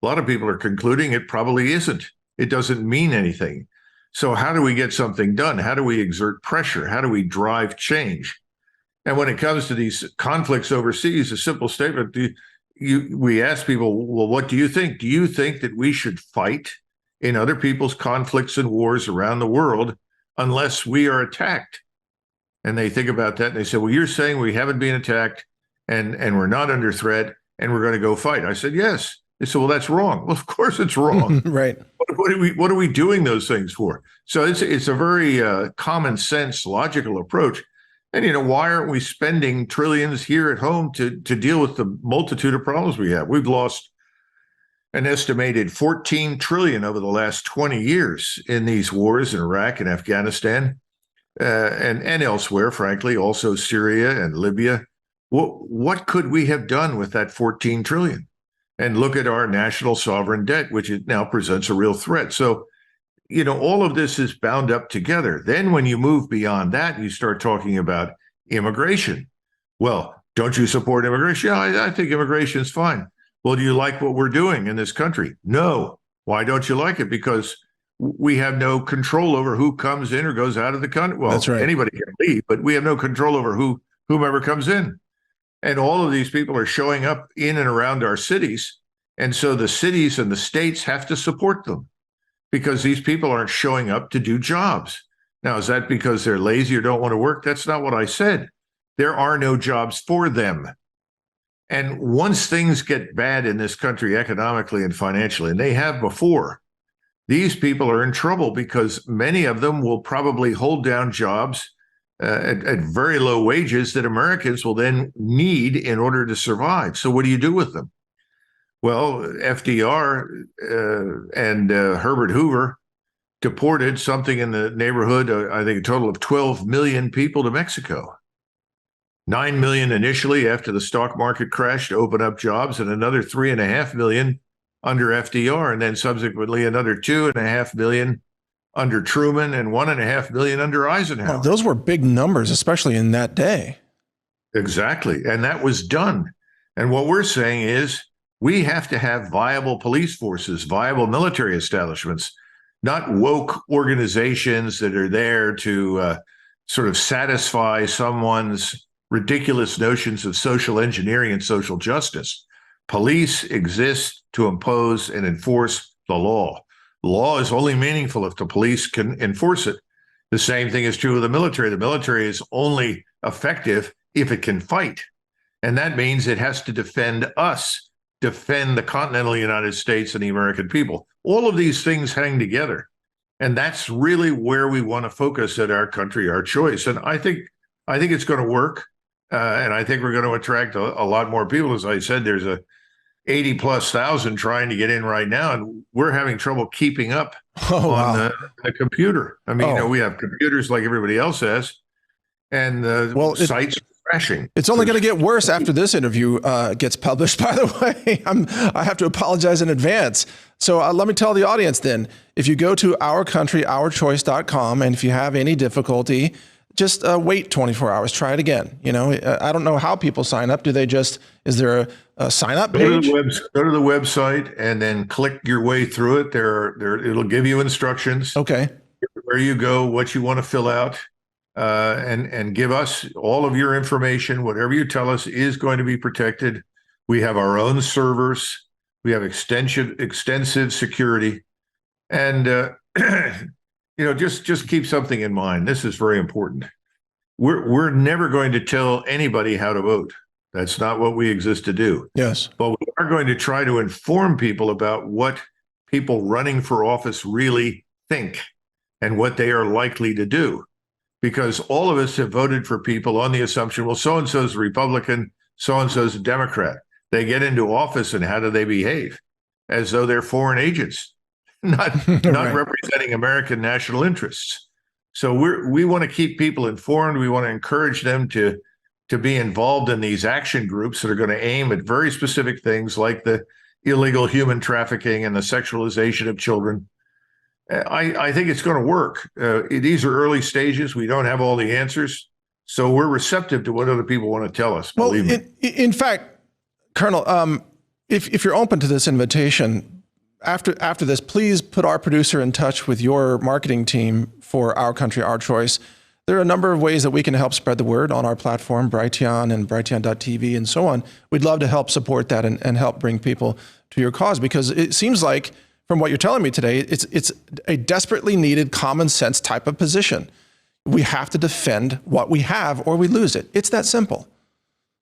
A lot of people are concluding it probably isn't. It doesn't mean anything. So how do we get something done? How do we exert pressure? How do we drive change? And when it comes to these conflicts overseas, a simple statement, we ask people, well, what do you think? Do you think that we should fight in other people's conflicts and wars around the world unless we are attacked? And they think about that and they say, well, you're saying we haven't been attacked and we're not under threat and we're going to go fight. I said, yes. They said, well, that's wrong. Well, of course it's wrong. Right. What are we doing those things for? So it's a very common sense, logical approach. And, why aren't we spending trillions here at home to deal with the multitude of problems we have? We've lost an estimated 14 trillion over the last 20 years in these wars in Iraq and Afghanistan and elsewhere, frankly, also Syria and Libya. What could we have done with that 14 trillion? And look at our national sovereign debt, which it now presents a real threat. So, all of this is bound up together. Then when you move beyond that, you start talking about immigration. Well, don't you support immigration? Yeah, I think immigration is fine. Well, do you like what we're doing in this country? No. Why don't you like it? Because we have no control over who comes in or goes out of the country. Well, that's right. Anybody can leave, but we have no control over whomever comes in. And all of these people are showing up in and around our cities. And so the cities and the states have to support them because these people aren't showing up to do jobs. Now, is that because they're lazy or don't want to work? That's not what I said. There are no jobs for them. And once things get bad in this country economically and financially, and they have before, these people are in trouble because many of them will probably hold down jobs at very low wages that Americans will then need in order to survive. So what do you do with them? Well, FDR and Herbert Hoover deported something in the neighborhood, I think a total of 12 million people to Mexico. 9 million initially after the stock market crashed to open up jobs, and another 3.5 million under FDR, and then subsequently another 2.5 million under Truman and 1.5 million under Eisenhower. Well, those were big numbers, especially in that day. Exactly. And that was done. And what we're saying is we have to have viable police forces, viable military establishments, not woke organizations that are there to sort of satisfy someone's ridiculous notions of social engineering and social justice. Police exist to impose and enforce the law. Law is only meaningful if the police can enforce it. The same thing is true of the military. The military is only effective if it can fight. And that means it has to defend us, defend the continental United States and the American people. All of these things hang together. And that's really where we want to focus at Our Country, Our Choice. And I think it's going to work. And I think we're going to attract a lot more people. As I said, there's a 80,000+ trying to get in right now, and we're having trouble keeping up on the computer. I mean, we have computers like everybody else has, and sites are crashing. It's only going to get worse after this interview gets published, by the way. I have to apologize in advance. So let me tell the audience then, if you go to ourcountryourchoice.com, and if you have any difficulty, just wait 24 hours. Try it again. You know, I don't know how people sign up. Do they just, is there a sign up page? Go to the website and then click your way through it. It'll give you instructions. Okay. Where you go, what you want to fill out, and give us all of your information. Whatever you tell us is going to be protected. We have our own servers. We have extensive security. And, just keep something in mind. This is very important. We're never going to tell anybody how to vote. That's not what we exist to do. Yes. But we are going to try to inform people about what people running for office really think and what they are likely to do. Because all of us have voted for people on the assumption, well, so-and-so's a Republican, so-and-so's a Democrat. They get into office and how do they behave? As though they're foreign agents. Not Right. representing American national interests. So we want to keep people informed. We want to encourage them to be involved in these action groups that are going to aim at very specific things like the illegal human trafficking and the sexualization of children. I think it's going to work. These are early stages. We don't have all the answers. So we're receptive to what other people want to tell us. Well, Believe me. in fact, Colonel, if you're open to this invitation, after this, please put our producer in touch with your marketing team for Our Country, Our Choice. There are a number of ways that we can help spread the word on our platform, Brighteon and Brighteon.tv and so on. We'd love to help support that and help bring people to your cause, because it seems like, from what you're telling me today, it's a desperately needed common sense type of position. We have to defend what we have or we lose it. It's that simple.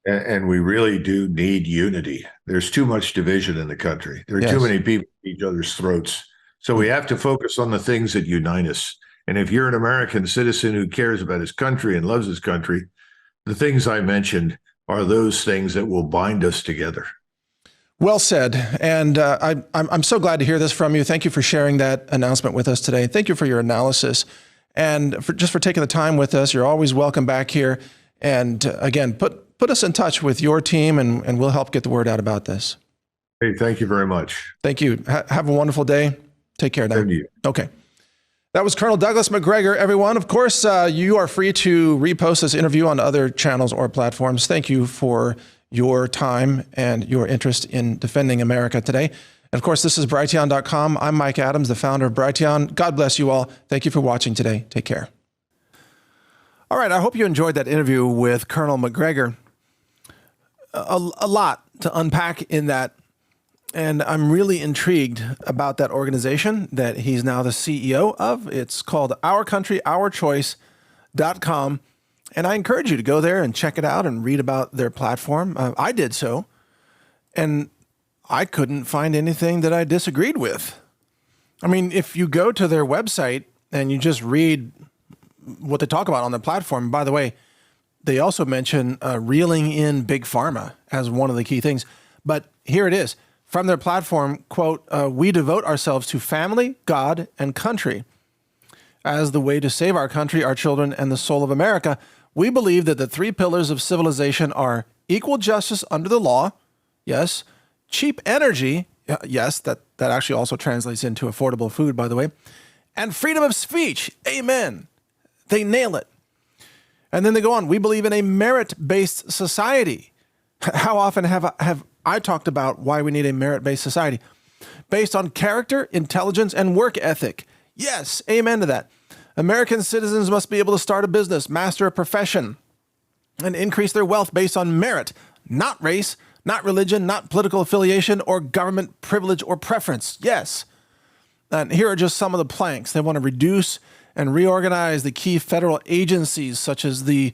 And we really do need unity. There's too much division in the country. There are too many people at each other's throats. So we have to focus on the things that unite us. And if you're an American citizen who cares about his country and loves his country, the things I mentioned are those things that will bind us together. Well said. And I'm so glad to hear this from you. Thank you for sharing that announcement with us today. Thank you for your analysis and for taking the time with us. You're always welcome back here. And again, put us in touch with your team and we'll help get the word out about this. Hey, thank you very much. Thank you. Have a wonderful day. Take care now. Thank you. Okay. That was Colonel Douglas MacGregor, everyone. Of course, you are free to repost this interview on other channels or platforms. Thank you for your time and your interest in defending America today. And of course, this is Brighteon.com. I'm Mike Adams, the founder of Brighteon. God bless you all. Thank you for watching today. Take care. All right. I hope you enjoyed that interview with Colonel MacGregor. A lot to unpack in that. And I'm really intrigued about that organization that he's now the CEO of. It's called ourcountryourchoice.com. And I encourage you to go there and check it out and read about their platform. I did so. And I couldn't find anything that I disagreed with. I mean, if you go to their website and you just read what they talk about on the platform, by the way, they also mention reeling in big pharma as one of the key things. But here it is from their platform, quote, we devote ourselves to family, God, and country as the way to save our country, our children, and the soul of America. We believe that the three pillars of civilization are equal justice under the law. Yes. Cheap energy. Yes. That actually also translates into affordable food, by the way. And freedom of speech. Amen. They nail it. And then they go on. We believe in a merit-based society. How often have I talked about why we need a merit-based society? Based on character, intelligence, and work ethic. Yes, amen to that. American citizens must be able to start a business, master a profession, and increase their wealth based on merit, not race, not religion, not political affiliation, or government privilege or preference. Yes. And here are just some of the planks. They want to reduce and reorganize the key federal agencies such as the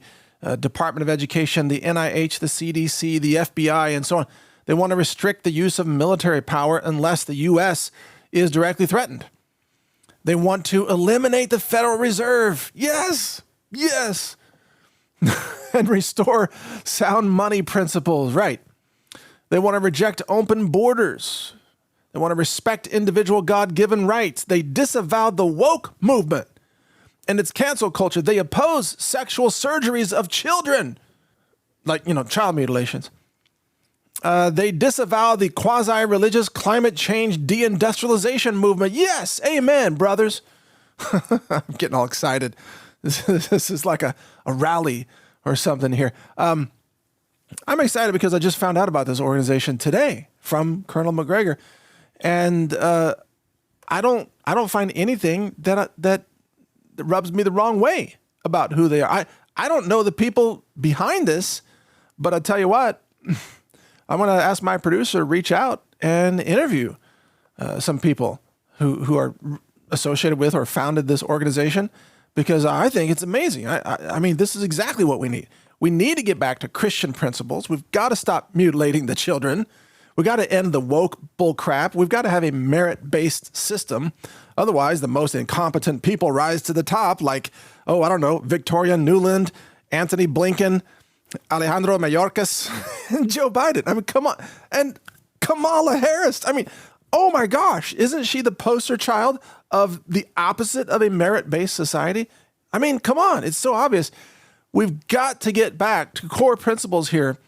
Department of Education, the NIH, the CDC, the FBI, and so on. They want to restrict the use of military power unless the U.S. is directly threatened. They want to eliminate the Federal Reserve. Yes, yes. And restore sound money principles. Right. They want to reject open borders. They want to respect individual God-given rights. They disavowed the woke movement and its cancel culture. They oppose sexual surgeries of children, like, child mutilations. They disavow the quasi-religious climate change deindustrialization movement. Yes, amen, brothers. I'm getting all excited. This is like a rally or something here. I'm excited because I just found out about this organization today from Colonel MacGregor, and I don't find anything that rubs me the wrong way about who they are. I don't know the people behind this, but I tell you what, I'm going to ask my producer to reach out and interview some people who are associated with or founded this organization, because I think it's amazing. I mean, this is exactly what we need. We need to get back to Christian principles. We've got to stop mutilating the children. We got to end the woke bull crap. We've got to have a merit-based system. Otherwise, the most incompetent people rise to the top, like, Victoria Nuland, Anthony Blinken, Alejandro Mayorkas, and Joe Biden. I mean, come on. And Kamala Harris. I mean, oh my gosh, isn't she the poster child of the opposite of a merit-based society? I mean, come on. It's so obvious. We've got to get back to core principles here.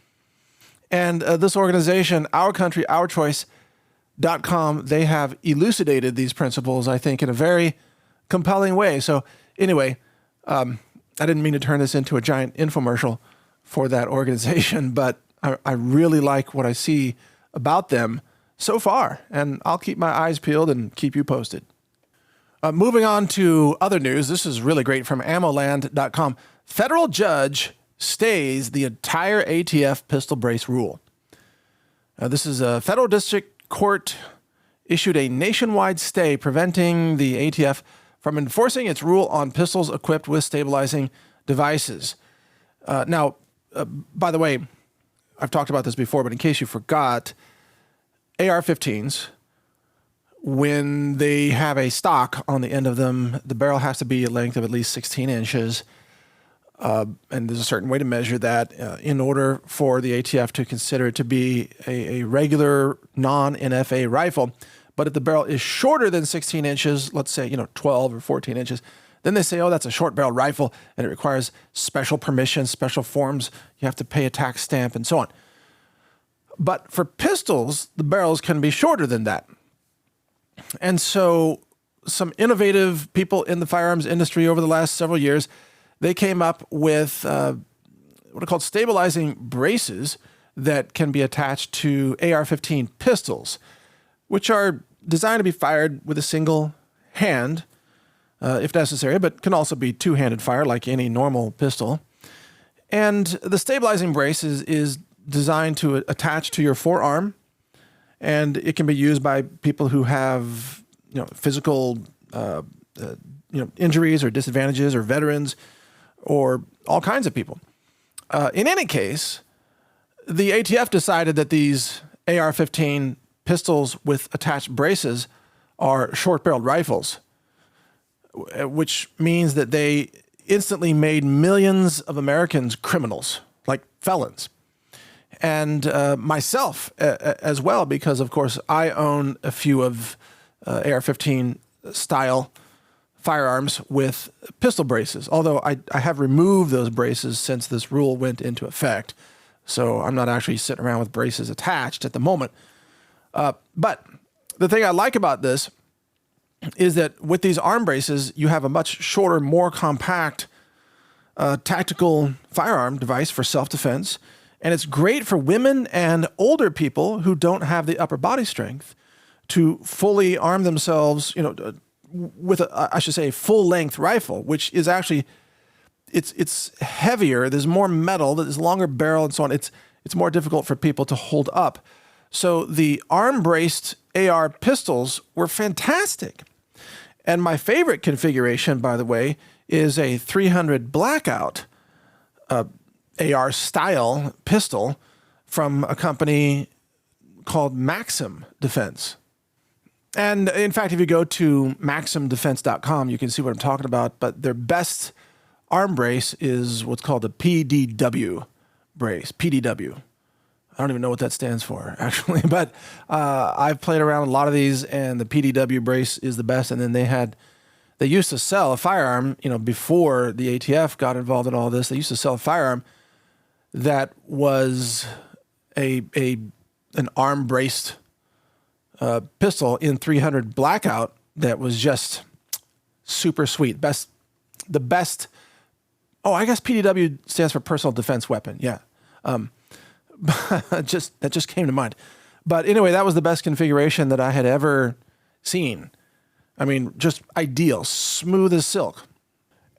And this organization, Our Country, Our Choice.com, they have elucidated these principles, I think, in a very compelling way. So anyway, I didn't mean to turn this into a giant infomercial for that organization, but I really like what I see about them so far, and I'll keep my eyes peeled and keep you posted. Moving on to other news, this is really great from ammoland.com. Federal judge stays the entire ATF pistol brace rule. This is a federal district court issued a nationwide stay preventing the ATF from enforcing its rule on pistols equipped with stabilizing devices. Now, by the way, I've talked about this before, but in case you forgot, AR-15s, when they have a stock on the end of them, the barrel has to be a length of at least 16 inches. And there's a certain way to measure that in order for the ATF to consider it to be a regular non-NFA rifle. But if the barrel is shorter than 16 inches, let's say, 12 or 14 inches, then they say, oh, that's a short barrel rifle and it requires special permissions, special forms. You have to pay a tax stamp and so on. But for pistols, the barrels can be shorter than that. And so some innovative people in the firearms industry over the last several years, they came up with what are called stabilizing braces that can be attached to AR-15 pistols, which are designed to be fired with a single hand, if necessary, but can also be two-handed fire like any normal pistol. And the stabilizing brace is designed to attach to your forearm, and it can be used by people who have, physical, injuries or disadvantages, or veterans, or all kinds of people. In any case, the ATF decided that these AR-15 pistols with attached braces are short-barreled rifles, which means that they instantly made millions of Americans criminals, like felons. And myself as well, because, of course, I own a few of AR-15 style firearms with pistol braces, although I have removed those braces since this rule went into effect. So I'm not actually sitting around with braces attached at the moment. But the thing I like about this is that with these arm braces, you have a much shorter, more compact tactical firearm device for self-defense. And it's great for women and older people who don't have the upper body strength to fully arm themselves, with a full-length rifle, which is actually, it's heavier. There's more metal. There's longer barrel and so on. It's more difficult for people to hold up. So the arm-braced AR pistols were fantastic. And my favorite configuration, by the way, is a 300 Blackout AR-style pistol from a company called Maxim Defense. And in fact, if you go to MaximDefense.com, you can see what I'm talking about. But their best arm brace is what's called the PDW brace. PDW. I don't even know what that stands for, actually. But I've played around with a lot of these, and the PDW brace is the best. And then they used to sell a firearm, before the ATF got involved in all this. They used to sell a firearm that was an arm-braced pistol in 300 Blackout that was just super sweet. The best. Oh, I guess PDW stands for personal defense weapon. Yeah. That just came to mind. But anyway, that was the best configuration that I had ever seen. I mean, just ideal, smooth as silk.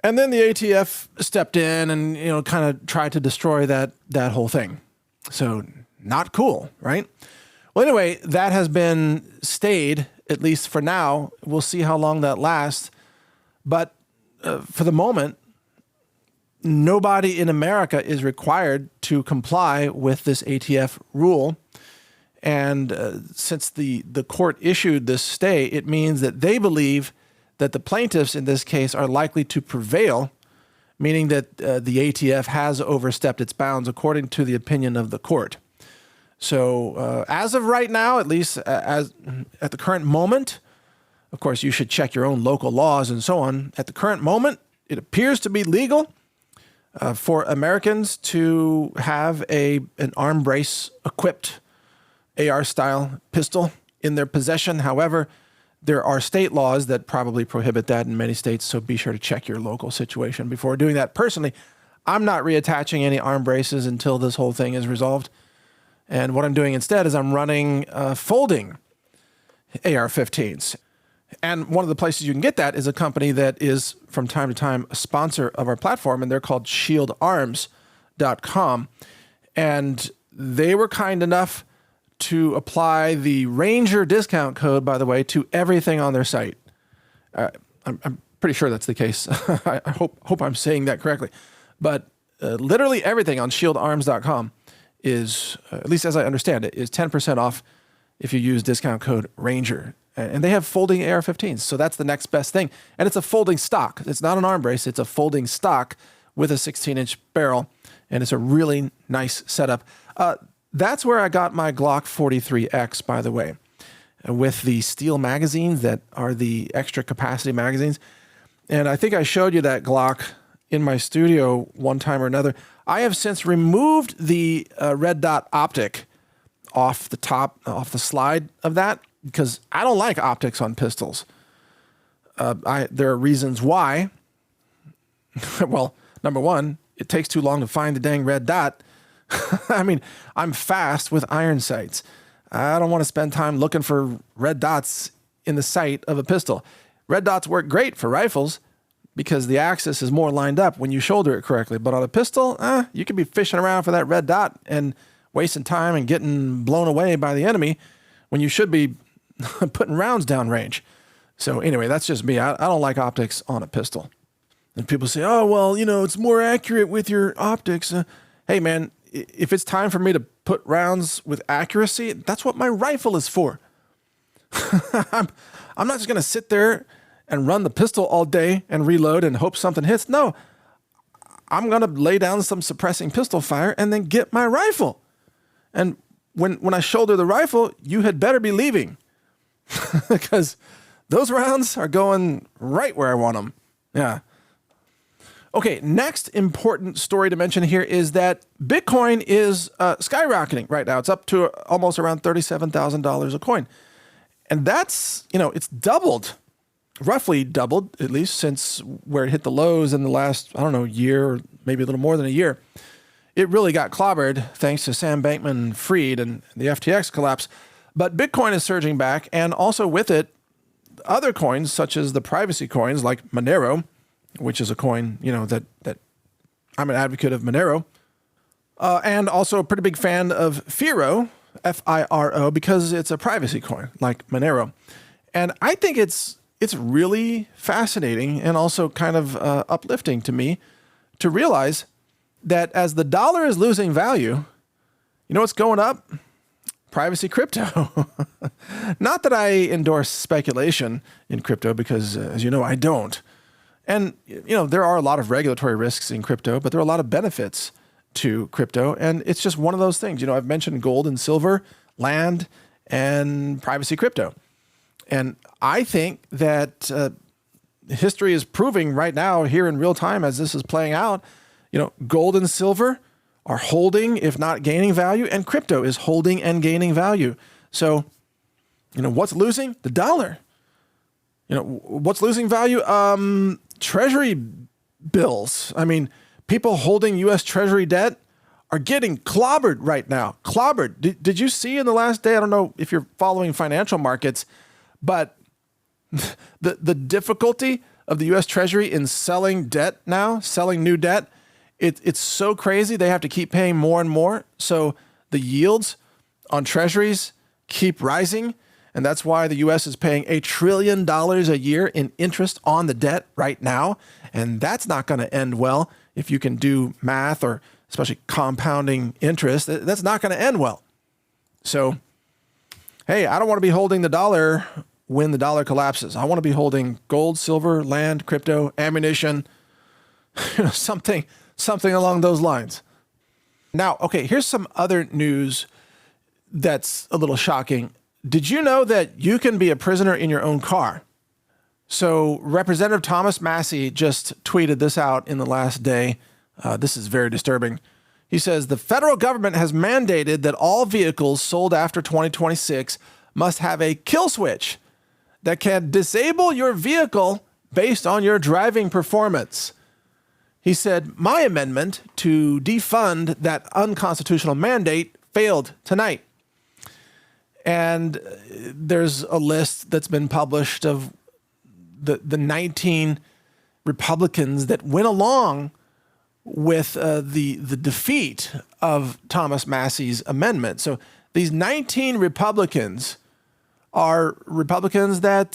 And then the ATF stepped in and, kind of tried to destroy that whole thing. So not cool, right? Well, anyway, that has been stayed, at least for now. We'll see how long that lasts. But for the moment, nobody in America is required to comply with this ATF rule. And since the court issued this stay, it means that they believe that the plaintiffs in this case are likely to prevail, meaning that the ATF has overstepped its bounds according to the opinion of the court. So as of right now, at least at the current moment, of course, you should check your own local laws and so on. At the current moment, it appears to be legal for Americans to have an arm brace equipped AR-style pistol in their possession. However, there are state laws that probably prohibit that in many states, so be sure to check your local situation before doing that. Personally, I'm not reattaching any arm braces until this whole thing is resolved. And what I'm doing instead is I'm running folding AR-15s. And one of the places you can get that is a company that is, from time to time, a sponsor of our platform, and they're called shieldarms.com. And they were kind enough to apply the Ranger discount code, by the way, to everything on their site. I'm pretty sure that's the case. I hope I'm saying that correctly. But literally everything on shieldarms.com is, at least as I understand it, is 10% off if you use discount code RANGER. And they have folding AR-15s, so that's the next best thing. And it's a folding stock. It's not an arm brace. It's a folding stock with a 16-inch barrel, and it's a really nice setup. That's where I got my Glock 43X, by the way, with the steel magazines that are the extra capacity magazines. And I think I showed you that Glock in my studio one time or another. I have since removed the red dot optic off the slide of that, because I don't like optics on pistols. There are reasons why. Well, number one, it takes too long to find the dang red dot. I mean, I'm fast with iron sights. I don't want to spend time looking for red dots in the sight of a pistol. Red dots work great for rifles because the axis is more lined up when you shoulder it correctly. But on a pistol, you could be fishing around for that red dot and wasting time and getting blown away by the enemy when you should be putting rounds down range. So anyway, that's just me. I don't like optics on a pistol. And people say, oh, well, it's more accurate with your optics. Hey, man, if it's time for me to put rounds with accuracy, that's what my rifle is for. I'm not just going to sit there and run the pistol all day and reload and hope something hits. No, I'm going to lay down some suppressing pistol fire and then get my rifle. And when I shoulder the rifle, you had better be leaving because those rounds are going right where I want them. Yeah. Okay, next important story to mention here is that Bitcoin is skyrocketing right now. It's up to almost around $37,000 a coin. And that's, it's doubled, roughly doubled, at least since where it hit the lows in the last, year, or maybe a little more than a year. It really got clobbered thanks to Sam Bankman-Fried and the FTX collapse. But Bitcoin is surging back, and also with it, other coins such as the privacy coins like Monero, which is a coin, that I'm an advocate of Monero, and also a pretty big fan of Firo, F-I-R-O, because it's a privacy coin like Monero. And I think it's really fascinating and also kind of uplifting to me to realize that as the dollar is losing value, what's going up? Privacy crypto. Not that I endorse speculation in crypto because, as you know, I don't. And, there are a lot of regulatory risks in crypto, but there are a lot of benefits to crypto. And it's just one of those things. I've mentioned gold and silver, land, and privacy crypto. And I think that history is proving right now here in real time as this is playing out, gold and silver are holding, if not gaining value, and crypto is holding and gaining value. So, what's losing? The dollar. What's losing value? Treasury bills. I mean, people holding U.S. Treasury debt are getting clobbered right now. Clobbered. Did you see in the last day? I don't know if you're following financial markets, but the difficulty of the U.S. Treasury in selling debt now, selling new debt, it's so crazy. They have to keep paying more and more. So the yields on treasuries keep rising. And that's why the U.S. is paying $1 trillion a year in interest on the debt right now. And that's not going to end well if you can do math or especially compounding interest. That's not going to end well. So, hey, I don't want to be holding the dollar when the dollar collapses. I want to be holding gold, silver, land, crypto, ammunition, something along those lines. Now, okay, here's some other news that's a little shocking. Did you know that you can be a prisoner in your own car? So Representative Thomas Massie just tweeted this out in the last day. This is very disturbing. He says, the federal government has mandated that all vehicles sold after 2026 must have a kill switch that can disable your vehicle based on your driving performance. He said, my amendment to defund that unconstitutional mandate failed tonight. And there's a list that's been published of the 19 Republicans that went along with the defeat of Thomas Massie's amendment. So these 19 Republicans are Republicans that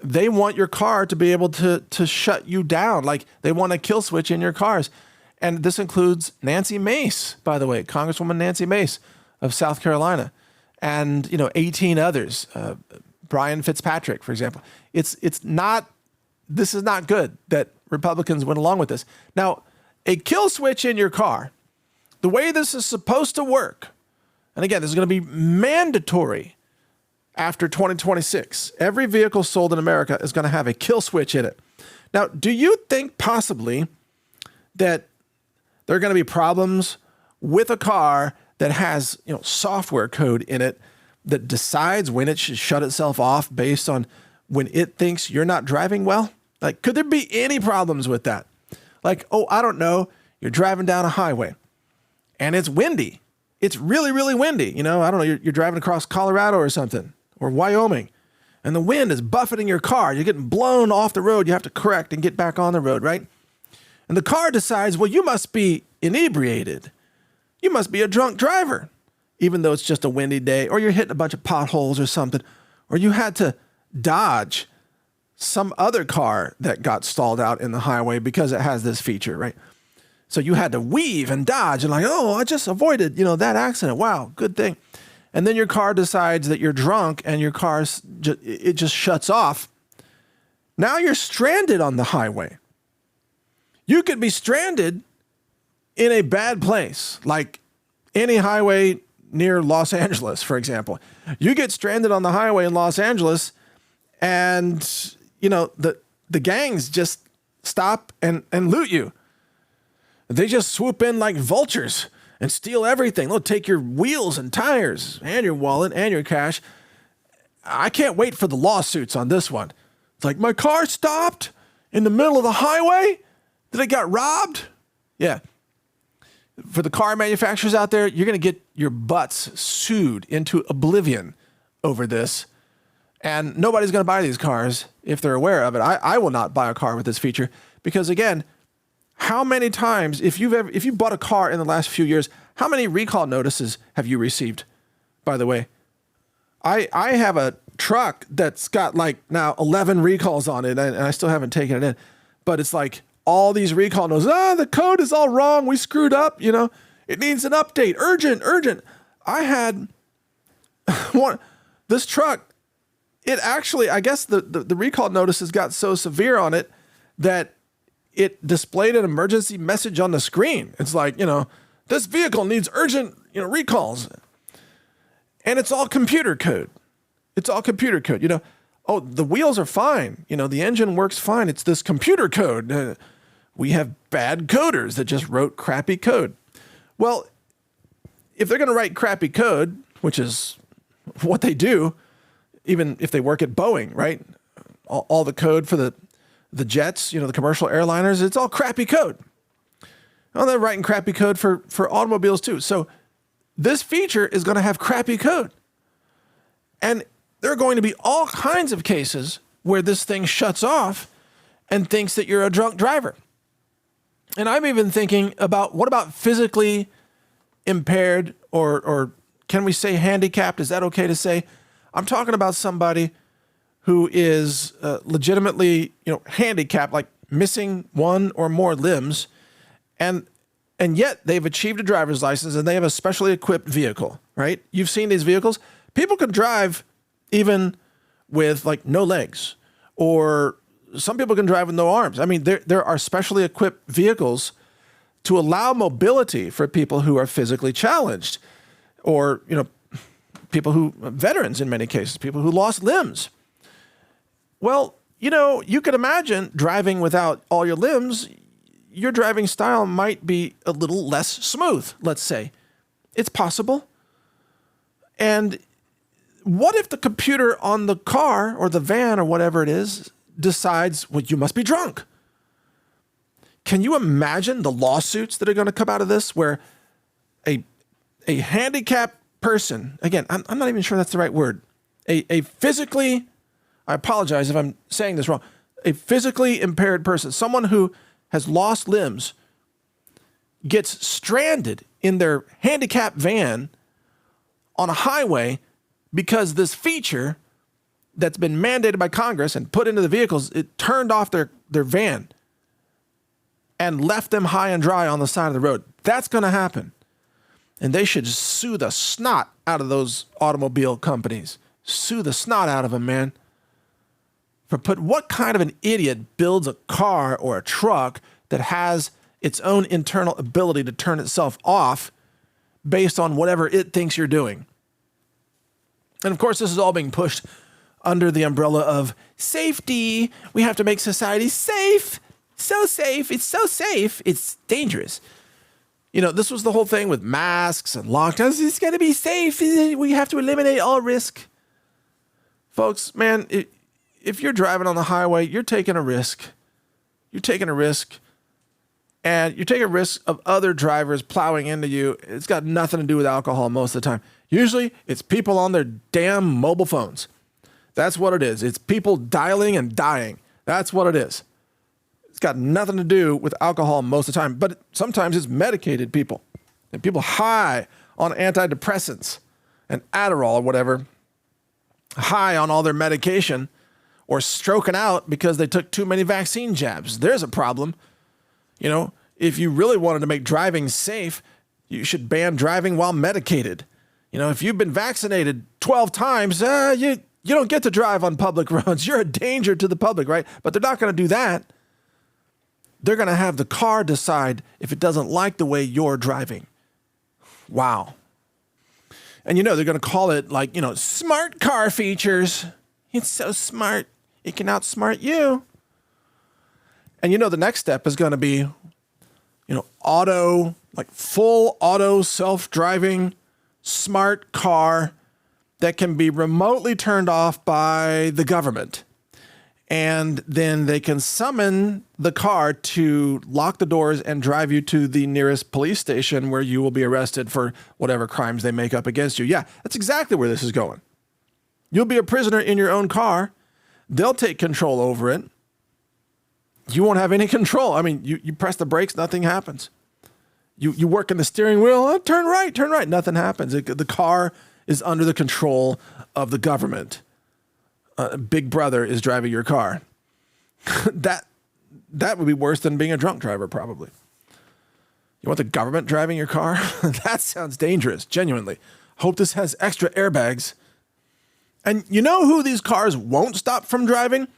they want your car to be able to shut you down. Like they want a kill switch in your cars. And this includes Nancy Mace, by the way, Congresswoman Nancy Mace of South Carolina. And, 18 others, Brian Fitzpatrick, for example. This is not good that Republicans went along with this. Now, a kill switch in your car, the way this is supposed to work, and again, this is going to be mandatory after 2026. Every vehicle sold in America is going to have a kill switch in it. Now, do you think possibly that there are going to be problems with a car that has, software code in it that decides when it should shut itself off based on when it thinks you're not driving well? Like, could there be any problems with that? Like, I don't know, you're driving down a highway and it's windy. It's really, really windy. I don't know, you're driving across Colorado or something, or Wyoming, and the wind is buffeting your car. You're getting blown off the road. You have to correct and get back on the road, right? And the car decides, well, you must be inebriated. You must be a drunk driver, even though it's just a windy day, or you're hitting a bunch of potholes or something, or you had to dodge some other car that got stalled out in the highway because it has this feature, right? So you had to weave and dodge and I just avoided, that accident. Wow, good thing. and then your car decides that you're drunk and your car, it just shuts off. Now you're stranded on the highway. You could be stranded in a bad place, like any highway near Los Angeles, for example. You get stranded on the highway in Los Angeles, and the gangs just stop and loot you. They just swoop in like vultures and steal everything. They'll take your wheels and tires and your wallet and your cash. I can't wait for the lawsuits on this one. It's like, my car stopped in the middle of the highway? Did it got robbed? Yeah. For the car manufacturers out there, you're going to get your butts sued into oblivion over this. And nobody's going to buy these cars if they're aware of it. I will not buy a car with this feature because, again, how many times, if you bought a car in the last few years, how many recall notices have you received, by the way? I have a truck that's got like now 11 recalls on it, and I still haven't taken it in. But it's like all these recall notices. The code is all wrong. We screwed up. It needs an update. Urgent. I had this truck. It actually, I guess the recall notices got so severe on it that it displayed an emergency message on the screen. It's like, this vehicle needs urgent, recalls. And it's all computer code. Oh, the wheels are fine. The engine works fine. It's this computer code. We have bad coders that just wrote crappy code. Well, if they're going to write crappy code, which is what they do, even if they work at Boeing, right? All the code for the jets, the commercial airliners, it's all crappy code. Well, they're writing crappy code for automobiles too. So this feature is going to have crappy code. And there are going to be all kinds of cases where this thing shuts off and thinks that you're a drunk driver. And I'm even thinking about, what about physically impaired or can we say handicapped? Is that okay to say? I'm talking about somebody who is legitimately, handicapped, like missing one or more limbs, and yet they've achieved a driver's license and they have a specially equipped vehicle, right? You've seen these vehicles. People can drive even with like no legs, or some people can drive with no arms. I mean, there are specially equipped vehicles to allow mobility for people who are physically challenged, or, veterans in many cases, people who lost limbs. Well, you could imagine driving without all your limbs. Your driving style might be a little less smooth, let's say. It's possible. And what if the computer on the car or the van or whatever it is decides, well, you must be drunk? Can you imagine the lawsuits that are going to come out of this, where a handicapped person, again, I'm not even sure that's the right word, a physically, I apologize if I'm saying this wrong, a physically impaired person, someone who has lost limbs, gets stranded in their handicapped van on a highway because this feature that's been mandated by Congress and put into the vehicles, it turned off their van and left them high and dry on the side of the road. That's going to happen. And they should sue the snot out of those automobile companies. Sue the snot out of them, man. What kind of an idiot builds a car or a truck that has its own internal ability to turn itself off based on whatever it thinks you're doing? And of course, this is all being pushed under the umbrella of safety. We have to make society safe. So safe. It's so safe. It's dangerous. This was the whole thing with masks and lockdowns. It's got to be safe. We have to eliminate all risk. Folks, man, if you're driving on the highway, you're taking a risk. You're taking a risk. And you're taking a risk of other drivers plowing into you. It's got nothing to do with alcohol most of the time. Usually, it's people on their damn mobile phones. That's what it is. It's people dialing and dying. That's what it is. It's got nothing to do with alcohol most of the time, but sometimes it's medicated people and people high on antidepressants and Adderall or whatever, high on all their medication, or stroking out because they took too many vaccine jabs. There's a problem. If you really wanted to make driving safe, you should ban driving while medicated. If you've been vaccinated 12 times, you don't get to drive on public roads. You're a danger to the public, right? But they're not going to do that. They're going to have the car decide if it doesn't like the way you're driving. Wow. And they're going to call it smart car features. It's so smart. It can outsmart you. And the next step is going to be, full auto self-driving smart car that can be remotely turned off by the government. And then they can summon the car to lock the doors and drive you to the nearest police station where you will be arrested for whatever crimes they make up against you. Yeah, that's exactly where this is going. You'll be a prisoner in your own car. They'll take control over it. You won't have any control. I mean, you press the brakes, nothing happens. You work in the steering wheel, turn right, nothing happens. The car is under the control of the government. Big Brother is driving your car. That would be worse than being a drunk driver, probably. You want the government driving your car? That sounds dangerous, genuinely. Hope this has extra airbags. And you know who these cars won't stop from driving?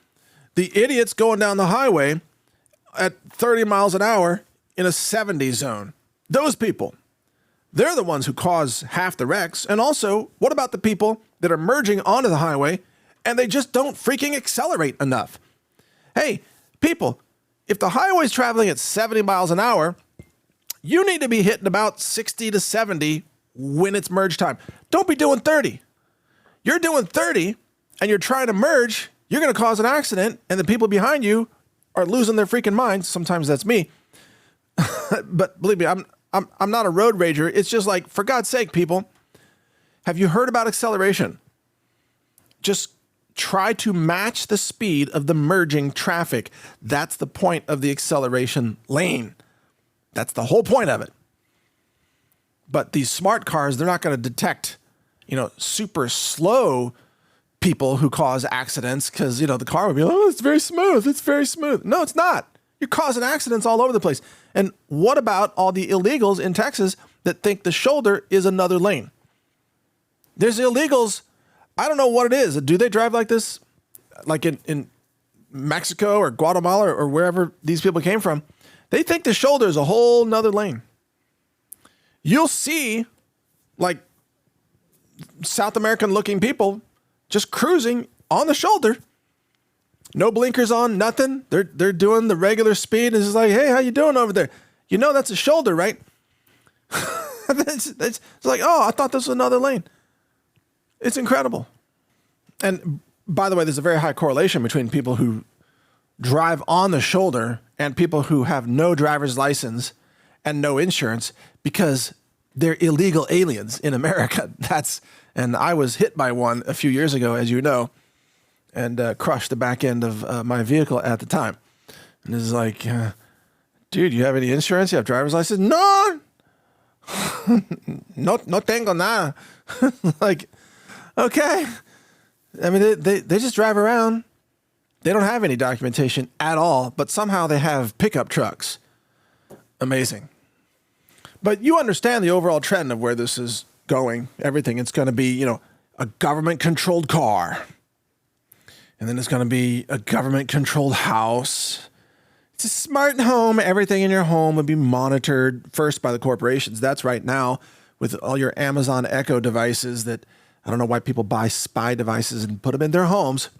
The idiots going down the highway at 30 miles an hour in a 70 zone. Those people. They're the ones who cause half the wrecks. And also, what about the people that are merging onto the highway and they just don't freaking accelerate enough? Hey, people, if the highway's traveling at 70 miles an hour, you need to be hitting about 60 to 70 when it's merge time. Don't be doing 30. You're doing 30 and you're trying to merge, you're going to cause an accident and the people behind you are losing their freaking minds. Sometimes that's me. But believe me, I'm not a road rager. It's just like, for God's sake, people, have you heard about acceleration? Just try to match the speed of the merging traffic. That's the point of the acceleration lane. That's the whole point of it. But these smart cars, they're not going to detect, super slow people who cause accidents because, the car would be, oh, it's very smooth. It's very smooth. No, it's not. You're causing accidents all over the place. And what about all the illegals in Texas that think the shoulder is another lane? There's illegals. I don't know what it is. Do they drive like this? Like in Mexico or Guatemala or wherever these people came from? They think the shoulder is a whole nother lane. You'll see South American looking people just cruising on the shoulder. No blinkers on, nothing. They're doing the regular speed. It's just like, hey, how you doing over there? That's a shoulder, right? it's like, oh, I thought this was another lane. It's incredible. And by the way, there's a very high correlation between people who drive on the shoulder and people who have no driver's license and no insurance because they're illegal aliens in America. And I was hit by one a few years ago, as you know, and crushed the back end of my vehicle at the time. And it's like, dude, you have any insurance? You have driver's license? No, no tengo nada. Like, okay. I mean, they just drive around. They don't have any documentation at all, but somehow they have pickup trucks. Amazing. But you understand the overall trend of where this is going. Everything. It's going to be, a government-controlled car. And then it's going to be a government-controlled house. It's a smart home. Everything in your home would be monitored first by the corporations. That's right now with all your Amazon Echo devices that I don't know why people buy spy devices and put them in their homes.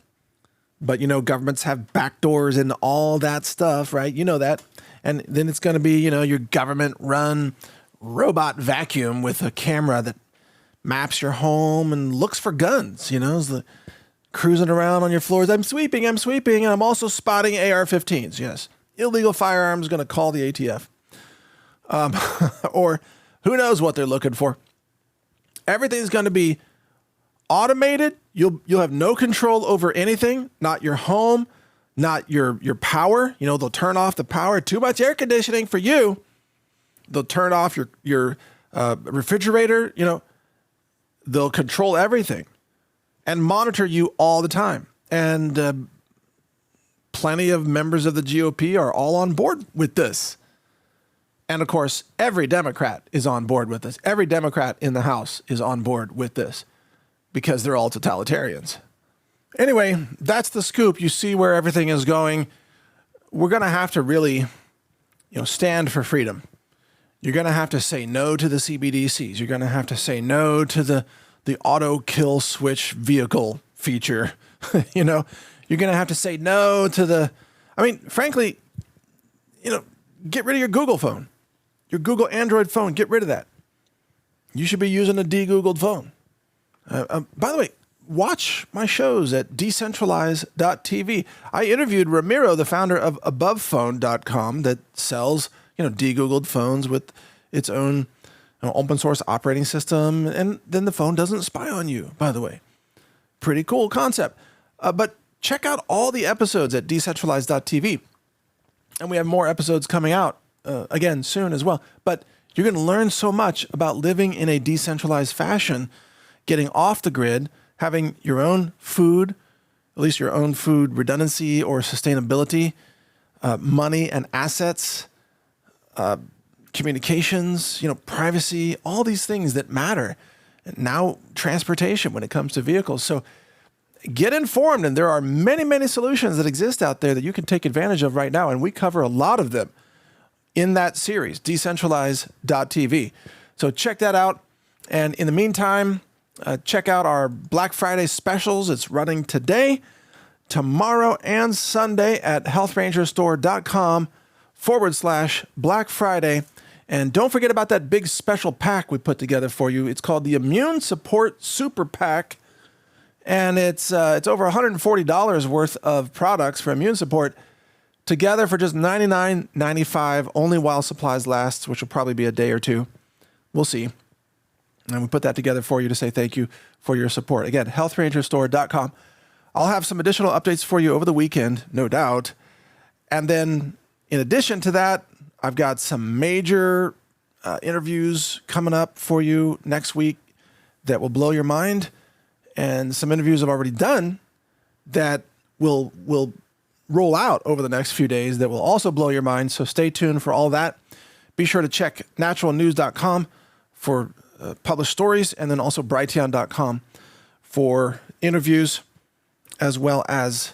But, governments have backdoors and all that stuff, right? You know that. And then it's going to be, your government-run robot vacuum with a camera that maps your home and looks for guns, cruising around on your floors. I'm sweeping, and I'm also spotting AR-15s, yes. Illegal firearms, going to call the ATF. Or who knows what they're looking for. Everything's going to be automated. You'll have no control over anything, not your home, not your power. They'll turn off the power. Too much air conditioning for you. They'll turn off your refrigerator. They'll control everything and monitor you all the time. And plenty of members of the GOP are all on board with this. And of course, every Democrat is on board with this. Every Democrat in the House is on board with this because they're all totalitarians. Anyway, that's the scoop. You see where everything is going. We're going to have to really, stand for freedom. You're going to have to say no to the CBDCs. You're going to have to say no to the auto kill switch vehicle feature. You're going to have to say no to frankly, get rid of your Google phone, your Google Android phone. Get rid of that. You should be using a de-Googled phone. By the way, watch my shows at decentralize.tv. I interviewed Ramiro, the founder of AbovePhone.com, that sells, de-Googled phones with its own open source operating system. And then the phone doesn't spy on you, by the way. Pretty cool concept. But check out all the episodes at decentralize.tv. And we have more episodes coming out again soon as well. But you're going to learn so much about living in a decentralized fashion, getting off the grid, having your own food, at least your own food redundancy or sustainability, money and assets, communications, privacy, all these things that matter. And now transportation when it comes to vehicles. So get informed, and there are many, many solutions that exist out there that you can take advantage of right now, and we cover a lot of them in that series, decentralize.tv. So check that out, and in the meantime, check out our Black Friday specials. It's running today, tomorrow, and Sunday at healthrangerstore.com/Black Friday. And don't forget about that big special pack we put together for you. It's called the Immune Support Super Pack. And it's over $140 worth of products for immune support together for just $99.95, only while supplies last, which will probably be a day or two. We'll see. And we put that together for you to say thank you for your support. Again, healthrangerstore.com. I'll have some additional updates for you over the weekend, no doubt. And then in addition to that, I've got some major interviews coming up for you next week that will blow your mind. And some interviews I've already done that will roll out over the next few days that will also blow your mind. So stay tuned for all that. Be sure to check naturalnews.com for published stories, and then also Brighteon.com for interviews, as well as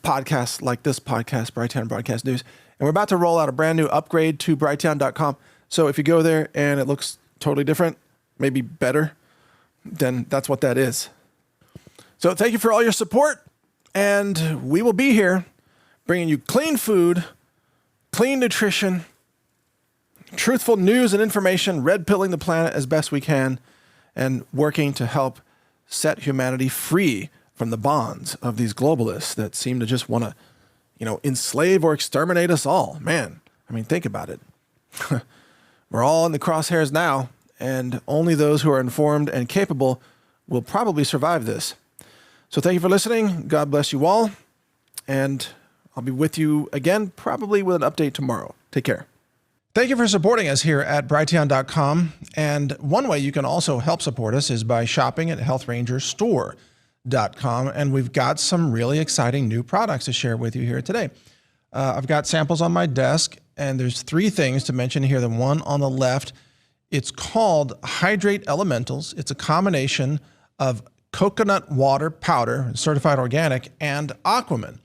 podcasts like this podcast, Brighteon Broadcast News. And we're about to roll out a brand new upgrade to Brighteon.com. So if you go there and it looks totally different, maybe better, then that's what that is. So thank you for all your support, and we will be here bringing you clean food, clean nutrition, truthful news and information, red pilling the planet as best we can, and working to help set humanity free from the bonds of these globalists that seem to just want to, enslave or exterminate us all. Man, think about it. We're all in the crosshairs now, and only those who are informed and capable will probably survive this. So thank you for listening. God bless you all. And I'll be with you again, probably with an update tomorrow. Take care. Thank you for supporting us here at Brighteon.com. And one way you can also help support us is by shopping at healthrangerstore.com. And we've got some really exciting new products to share with you here today. I've got samples on my desk, and there's three things to mention here. The one on the left, it's called Hydrate Elementals. It's a combination of coconut water powder, certified organic, and Aquaman,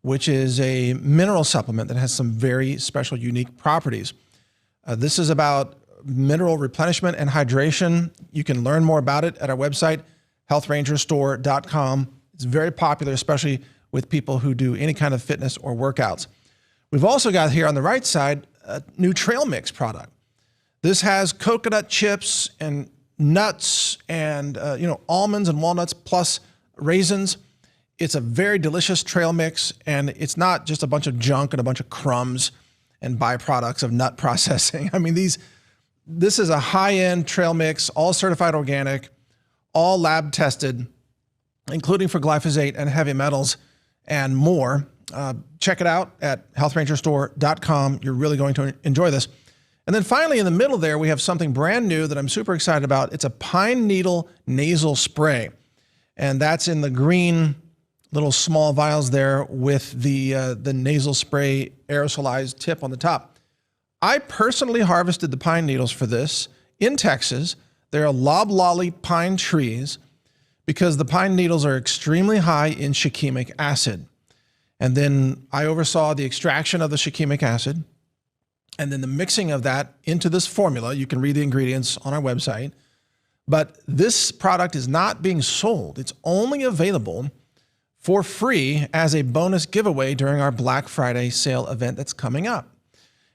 which is a mineral supplement that has some very special, unique properties. This is about mineral replenishment and hydration. You can learn more about it at our website, healthrangerstore.com. It's very popular, especially with people who do any kind of fitness or workouts. We've also got here on the right side a new trail mix product. This has coconut chips and nuts and almonds and walnuts plus raisins. It's a very delicious trail mix, and it's not just a bunch of junk and a bunch of crumbs and byproducts of nut processing. This is a high-end trail mix, all certified organic, all lab tested, including for glyphosate and heavy metals and more. Check it out at healthrangerstore.com. You're really going to enjoy this. And then finally, in the middle there, we have something brand new that I'm super excited about. It's a pine needle nasal spray. And that's in the green little small vials there with the nasal spray aerosolized tip on the top. I personally harvested the pine needles for this in Texas. They're loblolly pine trees because the pine needles are extremely high in shikimic acid. And then I oversaw the extraction of the shikimic acid and then the mixing of that into this formula. You can read the ingredients on our website. But this product is not being sold. It's only available for free as a bonus giveaway during our Black Friday sale event that's coming up.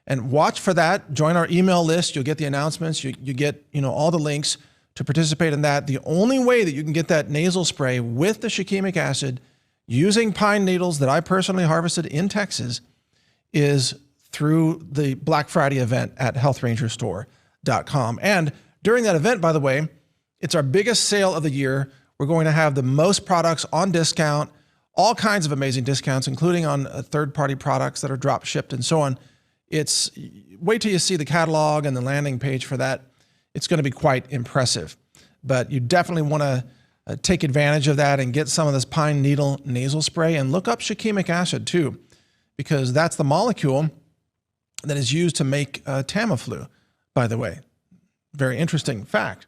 And watch for that. Join our email list. You'll get the announcements. You get, all the links to participate in that. The only way that you can get that nasal spray with the shikimic acid using pine needles that I personally harvested in Texas is through the Black Friday event at healthrangerstore.com. And during that event, by the way, it's our biggest sale of the year. We're going to have the most products on discount, all kinds of amazing discounts, including on third-party products that are drop shipped and so on. Wait till you see the catalog and the landing page for that. It's going to be quite impressive. But you definitely want to take advantage of that and get some of this pine needle nasal spray, and look up shikimic acid too, because that's the molecule that is used to make Tamiflu, by the way. Very interesting fact.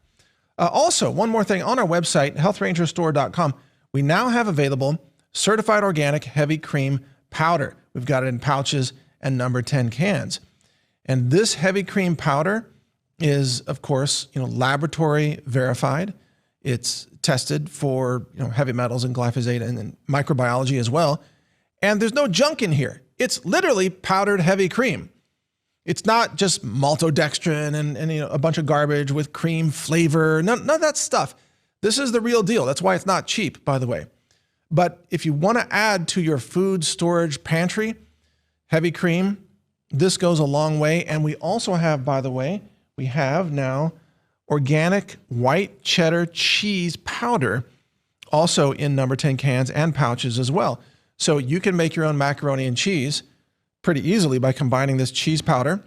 Also, one more thing, on our website, healthrangerstore.com, we now have available certified organic heavy cream powder. We've got it in pouches and number 10 cans. And this heavy cream powder is, of course, laboratory verified. It's tested for, heavy metals and glyphosate and microbiology as well. And there's no junk in here. It's literally powdered heavy cream. It's not just maltodextrin and a bunch of garbage with cream flavor. None of that stuff. This is the real deal. That's why it's not cheap, by the way. But if you want to add to your food storage pantry, heavy cream, this goes a long way. And we also have, by the way, we have now organic white cheddar cheese powder, also in number 10 cans and pouches as well. So you can make your own macaroni and cheese pretty easily by combining this cheese powder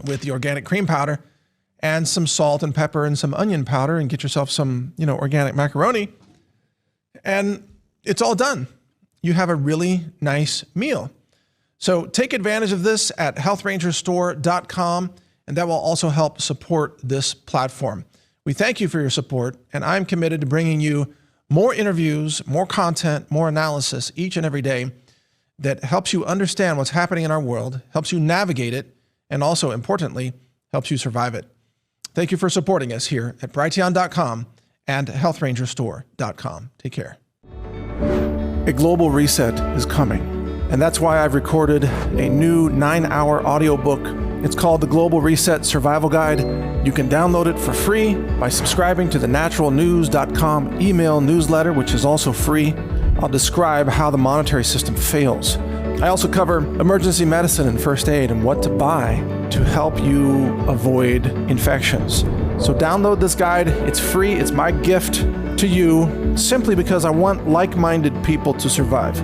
with the organic cream powder and some salt and pepper and some onion powder, and get yourself some, organic macaroni. And it's all done. You have a really nice meal. So take advantage of this at healthrangerstore.com, and that will also help support this platform. We thank you for your support, and I'm committed to bringing you more interviews, more content, more analysis each and every day that helps you understand what's happening in our world, helps you navigate it, and also, importantly, helps you survive it. Thank you for supporting us here at Brighteon.com and healthrangerstore.com. Take care. A global reset is coming, and that's why I've recorded a new 9-hour audiobook. It's called The Global Reset Survival Guide. You can download it for free by subscribing to the naturalnews.com email newsletter, which is also free. I'll describe how the monetary system fails. I also cover emergency medicine and first aid and what to buy to help you avoid infections. So download this guide. It's free. It's my gift to you simply because I want like-minded people to survive.